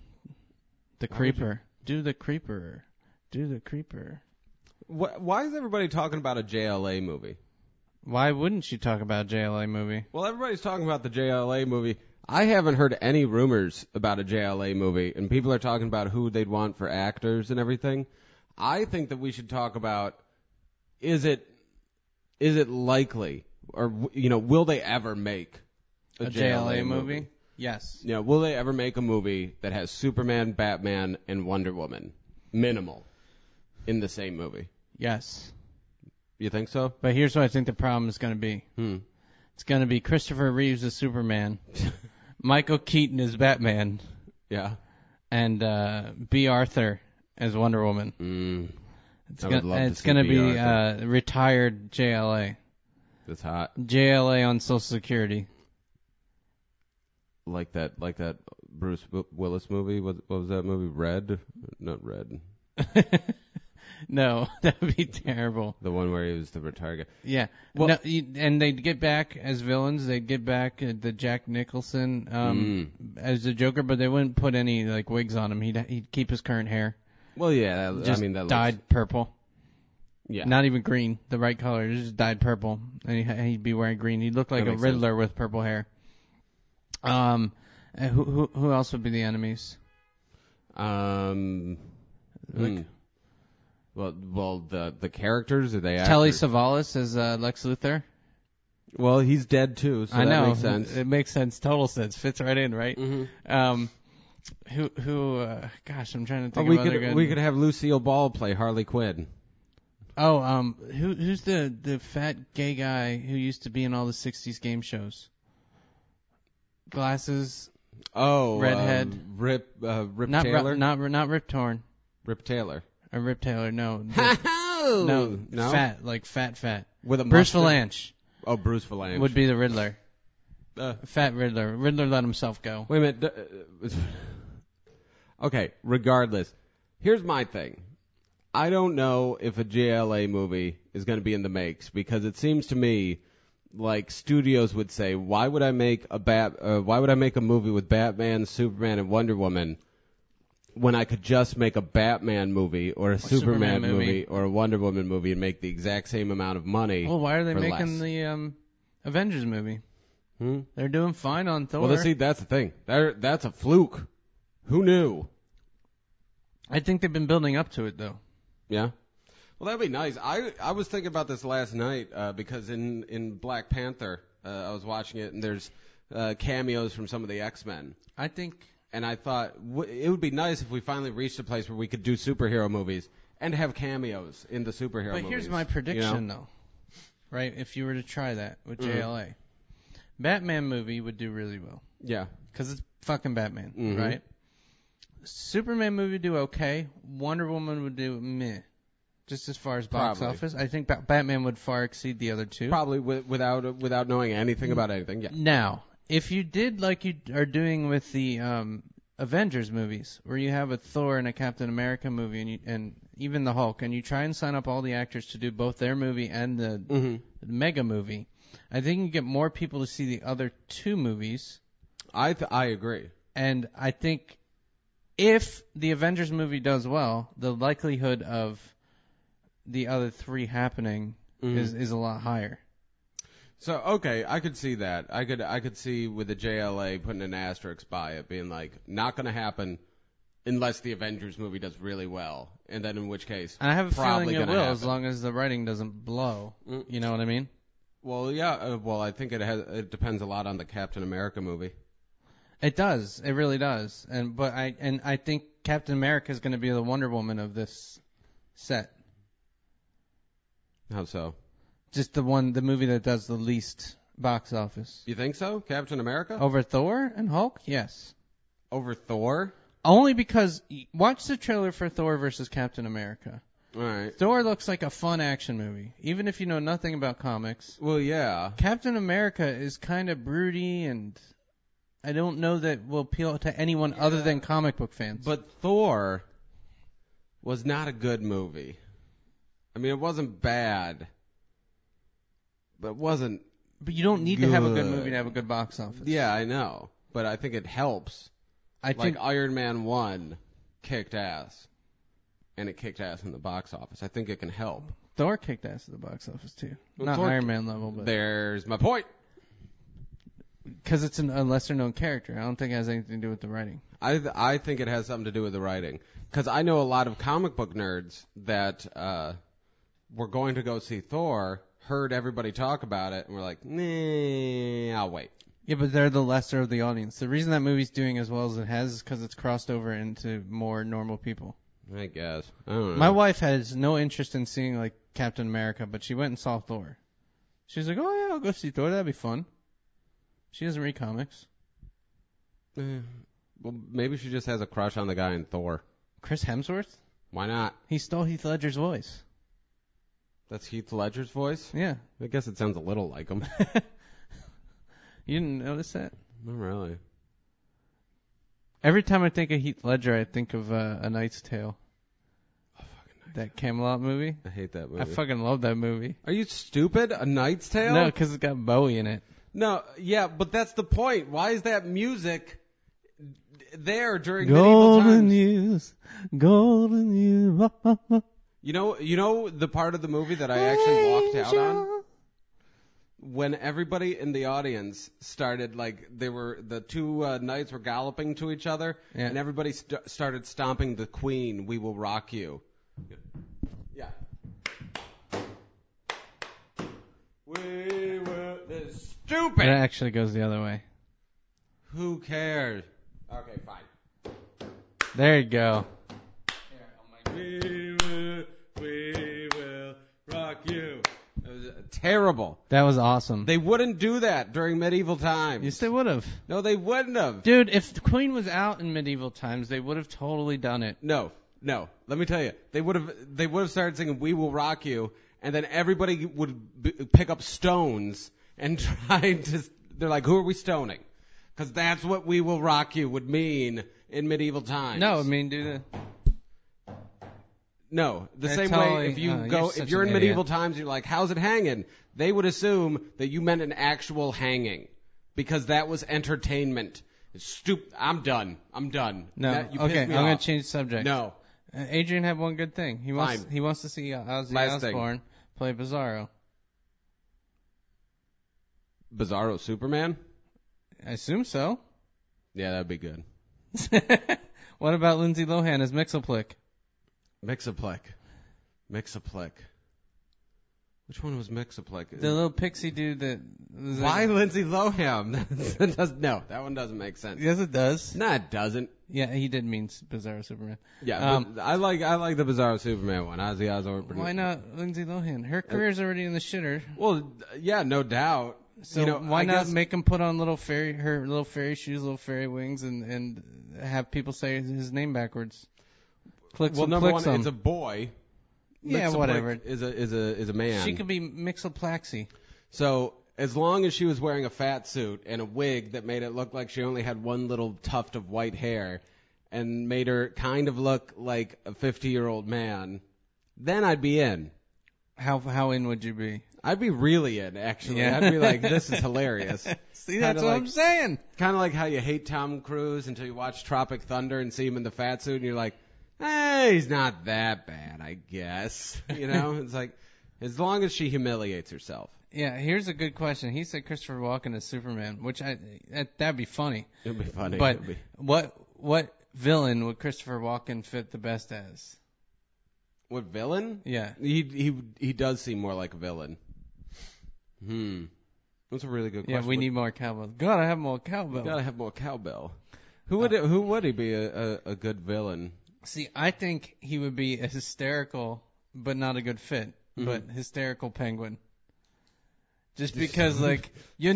the creeper. Do the creeper. Do the creeper. Why is everybody talking about a JLA movie? Why wouldn't you talk about a JLA movie? Well, everybody's talking about the JLA movie. I haven't heard any rumors about a JLA movie, and people are talking about who they'd want for actors and everything. I think that we should talk about, is it likely, or will they ever make a JLA movie? Yes. Will they ever make a movie that has Superman, Batman, and Wonder Woman, minimal, in the same movie? Yes. You think so? But here's what I think the problem is going to be. It's going to be Christopher Reeves as Superman, Michael Keaton as Batman, and B. Arthur as Wonder Woman. It's going to be retired JLA. That's hot. JLA on Social Security. Like that Bruce Willis movie. What was that movie? Red? Not Red. No, that would be terrible. The one where he was the retired guy. Yeah. Well, no, and they'd get back as villains. They'd get back the Jack Nicholson as the Joker, but they wouldn't put any like wigs on him. He'd keep his current hair. Well, yeah. That dyed purple. Yeah. Not even green, the right color. Just dyed purple, and he'd be wearing green. He'd look like a Riddler with purple hair. And who else would be the enemies? Well, the characters, are they Telly Savalas as Lex Luthor? Well, he's dead too, so I know. That makes sense. It makes sense, total sense. Fits right in, right? Mm-hmm. Gosh, I'm trying to think of other good... We could have Lucille Ball play Harley Quinn. Oh, who's the fat gay guy who used to be in all the 60s game shows? Glasses. Oh, redhead. Rip Taylor? Not Rip Torn. Rip Taylor. Rip Taylor, no. No. Fat, like fat. With a Bruce mustard? Valanche. Oh, Bruce Valanche. Would be the Riddler. Fat Riddler. Riddler let himself go. Wait a minute. Okay, regardless. Here's my thing. I don't know if a JLA movie is going to be in the makes because it seems to me like studios would say, why would I make a movie with Batman, Superman, and Wonder Woman when I could just make a Batman movie or a Superman movie or a Wonder Woman movie and make the exact same amount of money? Well, why are they less? making the Avengers movie? They're doing fine on Thor. Well, see, that's the thing. That's a fluke. Who knew? I think they've been building up to it, though. Yeah? Well, that'd be nice. I was thinking about this last night because in Black Panther, I was watching it, and there's cameos from some of the X-Men. And I thought it would be nice if we finally reached a place where we could do superhero movies and have cameos in the superhero movies. But here's my prediction, though. Right? If you were to try that with JLA. Batman movie would do really well. Yeah. Because it's fucking Batman, right? Superman movie would do okay. Wonder Woman would do meh. Just as far as box office. I think Batman would far exceed the other two. Probably without knowing anything about anything, yeah. Now, if you did like you are doing with the Avengers movies, where you have a Thor and a Captain America movie and even the Hulk, and you try and sign up all the actors to do both their movie and the mega movie, I think you get more people to see the other two movies. I agree. And I think if the Avengers movie does well, the likelihood of the other three happening is a lot higher. So, okay, I could see that. I could see with the JLA putting an asterisk by it, being like, not going to happen unless the Avengers movie does really well. And then in which case, and I have a feeling it will, happen. as long as the writing doesn't blow. You know what I mean? Well, yeah. Well, I think it depends a lot on the Captain America movie. It does. It really does. But I think Captain America is going to be the Wonder Woman of this set. How so? Just the movie that does the least box office. You think so? Captain America? Over Thor and Hulk? Yes. Over Thor? Only because watch the trailer for Thor versus Captain America. All right. Thor looks like a fun action movie, even if you know nothing about comics. Well, yeah. Captain America is kind of broody, and I don't know that will appeal to anyone other than comic book fans. But Thor was not a good movie. I mean, it wasn't bad, but it wasn't. But you don't need to have a good movie to have a good box office. Yeah, I know, but I think it helps. I think Iron Man 1 kicked ass, and it kicked ass in the box office. I think it can help. Thor kicked ass in the box office too. Well, not Thor, Iron Man level, but there's my point. Because it's a lesser-known character. I don't think it has anything to do with the writing. I think it has something to do with the writing. Because I know a lot of comic book nerds that were going to go see Thor, heard everybody talk about it, and were like, nah, I'll wait. Yeah, but they're the lesser of the audience. The reason that movie's doing as well as it has is because it's crossed over into more normal people. I guess. I don't know. My wife has no interest in seeing, like, Captain America, but she went and saw Thor. She's like, oh yeah, I'll go see Thor. That'd be fun. She doesn't read comics. Well, maybe she just has a crush on the guy in Thor. Chris Hemsworth? Why not? He stole Heath Ledger's voice. That's Heath Ledger's voice? Yeah. I guess it sounds a little like him. You didn't notice that? Not really. Every time I think of Heath Ledger, I think of A Knight's Tale. That Camelot movie. I hate that movie. I fucking love that movie. Are you stupid? A Knight's Tale? No, because it's got Bowie in it. No, yeah, but that's the point. Why is that music there during medieval times? Golden years. You know the part of the movie that I actually walked out on? When everybody in the audience started, like, the two knights were galloping to each other, and everybody started stomping the Queen, "We Will Rock You." Yeah. We will. This is stupid. It actually goes the other way. Who cares? Okay, fine. There you go. We will rock you. It was terrible. That was awesome. They wouldn't do that during medieval times. Yes, they would have. No, they wouldn't have. Dude, if the Queen was out in medieval times, they would have totally done it. No. Let me tell you, they would have started singing "We Will Rock You," and then everybody would pick up stones and try to. They're like, "Who are we stoning?" Because that's what "We Will Rock You" would mean in medieval times. No, I mean, dude. No, the same totally, way if you're in medieval times, you're like, "How's it hanging?" They would assume that you meant an actual hanging, because that was entertainment. I'm done. No, okay, I'm gonna change the subject. No. Adrian had one good thing. He wants to see Ozzy Osbourne play Bizarro. Bizarro Superman? I assume so. Yeah, that'd be good. What about Lindsay Lohan as Mixoplick? Mixoplick. Which one was Mixoplick? The little pixie dude that... Why Lindsay Lohan? No, that one doesn't make sense. Yes, it does. No, it doesn't. Yeah, he did mean Bizarro Superman. Yeah, but I like the Bizarro Superman one. Ozzy Osbourne. Why not Lindsay Lohan? Her career's already in the shitter. Well, yeah, no doubt. So why not make him put on her little fairy shoes, little fairy wings, and have people say his name backwards? Number one, it's a boy. Yeah, whatever. Is a man. She could be Mixoplaxy. So as long as she was wearing a fat suit and a wig that made it look like she only had one little tuft of white hair, and made her kind of look like a 50-year-old man, then I'd be in. How in would you be? I'd be really in, actually. Yeah. I'd be like, this is hilarious. See, that's what I'm saying. Kind of like how you hate Tom Cruise until you watch Tropic Thunder and see him in the fat suit, and you're like, he's not that bad, I guess. You know, it's like, as long as she humiliates herself. Yeah, here's a good question. He said Christopher Walken as Superman, which that'd be funny. It'd be funny. But what villain would Christopher Walken fit the best as? What villain? Yeah. He does seem more like a villain. That's a really good question. Yeah, we need more cowbell. Gotta have more cowbell. Gotta have more cowbell. Who would he be a good villain? See, I think he would be a hysterical, but not a good fit, but hysterical penguin. Just because, like,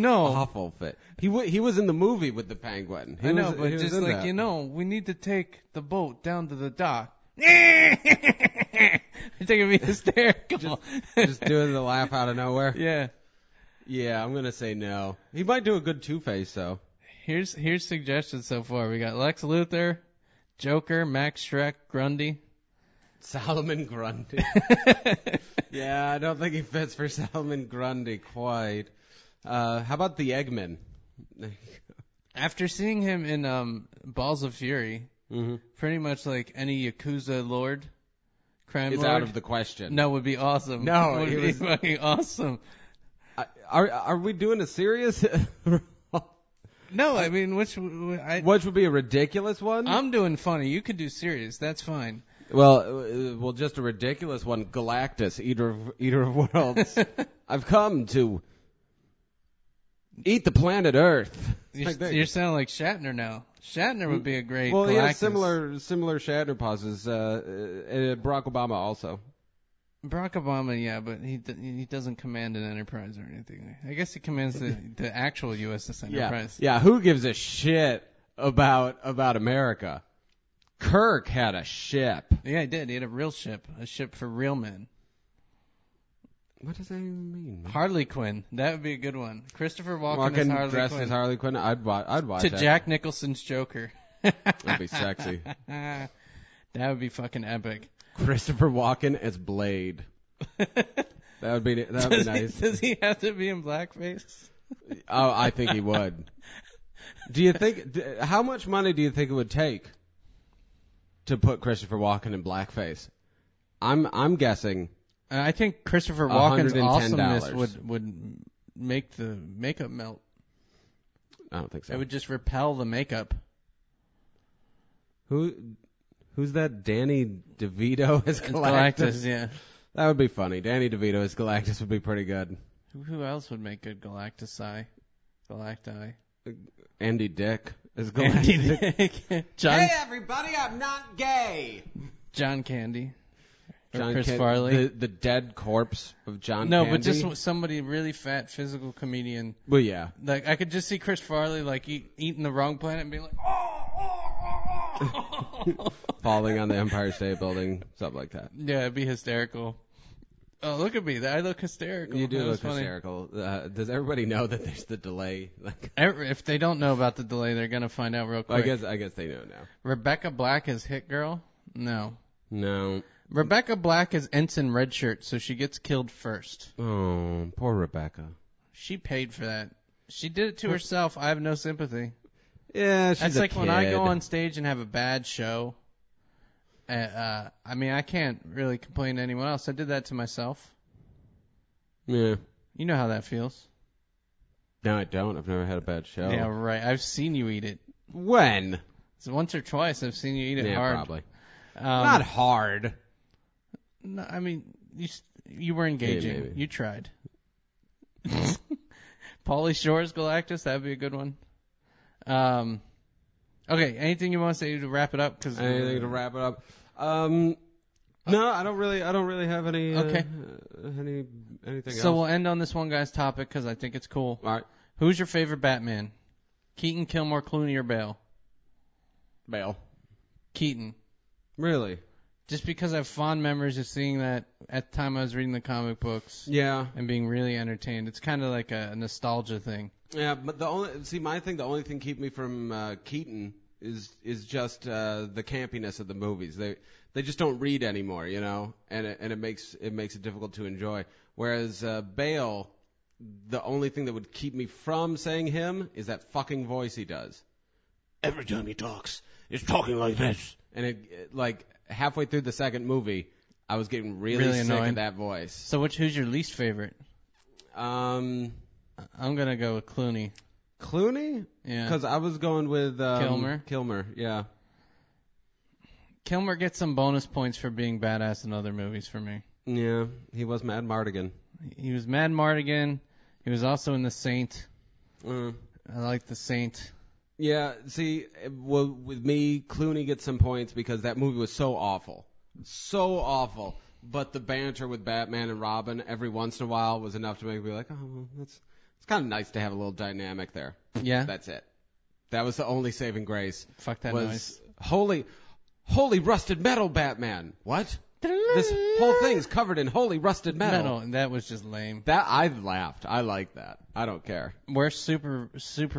awful fit. He was in the movie with the penguin. I know, but just like, we need to take the boat down to the dock. I think it'd be hysterical. Just doing the laugh out of nowhere. Yeah. Yeah, I'm gonna say no. He might do a good Two-Face though. Here's suggestions so far. We got Lex Luthor, Joker, Max Shrek, Grundy. Solomon Grundy. Yeah, I don't think he fits for Solomon Grundy quite. How about the Eggman? After seeing him in Balls of Fury, pretty much like any Yakuza lord, crime lord, out of the question. No, would be awesome. No, would be fucking awesome. Are we doing a serious? No, I mean which would be a ridiculous one? I'm doing funny. You could do serious. That's fine. Well, just a ridiculous one. Galactus, eater of worlds. I've come to eat the planet Earth. You're sounding like Shatner now. Shatner would be a great. Well, Galactus. he has similar Shatner pauses. Barack Obama also. Barack Obama, yeah, but he doesn't command an enterprise or anything. I guess he commands the actual USS Enterprise. Yeah, who gives a shit about America? Kirk had a ship. Yeah, he did. He had a real ship. A ship for real men. What does that even mean? Harley Quinn. That would be a good one. Christopher Walken as Harley dressed Quinn. as Harley Quinn. I'd watch to that. Jack Nicholson's Joker. That'd be sexy. That would be fucking epic. Christopher Walken as Blade. That would be nice. Does he have to be in blackface? Oh, I think he would. Do you think? How much money do you think it would take to put Christopher Walken in blackface? I'm guessing. I think Christopher Walken's awesomeness $110. would make the makeup melt. I don't think so. It would just repel the makeup. Who's that? Danny DeVito as Galactus? Yeah. That would be funny. Danny DeVito as Galactus would be pretty good. Who else would make good Galactus-I? Galacti? Andy Dick as Galactus. Andy Dick. Hey everybody, I'm not gay. John Candy. John Chris Farley. The dead corpse of John Candy. No, but just somebody really fat physical comedian. Well, yeah. Like I could just see Chris Farley like eating the wrong planet and being like, falling on the Empire State Building, something like that. Yeah, it'd be hysterical. Oh, look at me. I look hysterical. You do look funny. hysterical. Does everybody know that there's the delay? If they don't know about the delay, they're going to find out real quick. I guess they know now. Rebecca Black as Hit Girl? No. Rebecca Black is Ensign Redshirt, so she gets killed first. Oh, poor Rebecca. She paid for that. She did it to herself. I have no sympathy. Yeah, she's That's a like kid. when I go on stage and have a bad show. I mean, I can't really complain to anyone else. I did that to myself. Yeah. You know how that feels. No, I don't. I've never had a bad show. Yeah, right. I've seen you eat it. When? So once or twice I've seen you eat it hard. Probably. Not hard. No, I mean, you were engaging. Maybe. You tried. Pauly Shore's Galactus, that would be a good one. Okay, anything you want to say to wrap it up? Anything to wrap it up? No, I don't really have any. Okay. Anything else? So we'll end on this one guy's topic because I think it's cool. All right. Who's your favorite Batman? Keaton, Kilmore, Clooney, or Bale? Bale. Keaton. Really? Just because I have fond memories of seeing that at the time I was reading the comic books. Yeah. And being really entertained. It's kind of like a nostalgia thing. Yeah, but the only thing keeping me from Keaton is just the campiness of the movies. They just don't read anymore, you know, and it makes it difficult to enjoy. Whereas Bale, the only thing that would keep me from saying him is that fucking voice he does. Every time he talks, he's talking like this, and it like halfway through the second movie, I was getting really sick annoying. of that voice. So who's your least favorite? I'm gonna go with Clooney. Clooney? Yeah. Because I was going with Kilmer. Kilmer, yeah. Kilmer gets some bonus points for being badass in other movies for me. Yeah, he was Mad Mardigan. He was Mad Mardigan. He was also in The Saint. I like The Saint. Yeah, see, well, with me, Clooney gets some points because that movie was so awful. So awful. But the banter with Batman and Robin every once in a while was enough to make me like, oh, well, it's kind of nice to have a little dynamic there. Yeah. That's it. That was the only saving grace. Fuck that was noise. Holy rusted metal Batman. What? This whole thing's covered in holy rusted metal. And that was just lame. That I laughed. I like that. I don't care. Worst super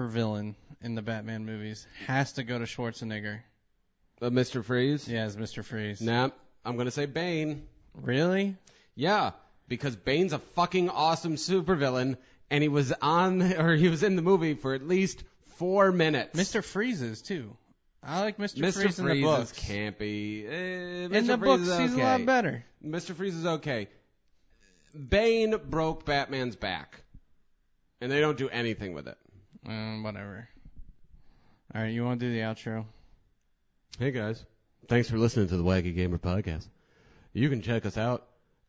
villain in the Batman movies has to go to Schwarzenegger. Mr. Freeze? Yeah, it's Mr. Freeze. Nah, I'm gonna say Bane. Really? Yeah, because Bane's a fucking awesome supervillain, and he was in the movie for at least 4 minutes. Mr. Freeze is too. I like Mr. Freeze Freeze in the books. Is campy. In the books, he's a lot better. Mr. Freeze is okay. Bane broke Batman's back, and they don't do anything with it. Whatever. All right, you want to do the outro? Hey guys, thanks for listening to the Wackygamer podcast. You can check us out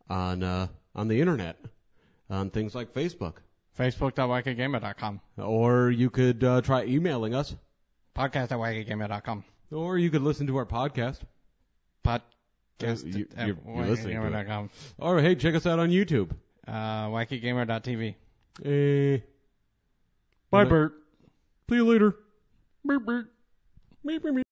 on the internet on things like Facebook. Facebook.wackygamer.com. Or you could try emailing us. Podcast@wackygamer.com. Or you could listen to our podcast. Guest You're at listening to it. wackygamer.com. All right, hey, check us out on YouTube. Wackygamer.tv. Hey. Bye, Bert. See you later. Beep, beep. Beep, beep, beep.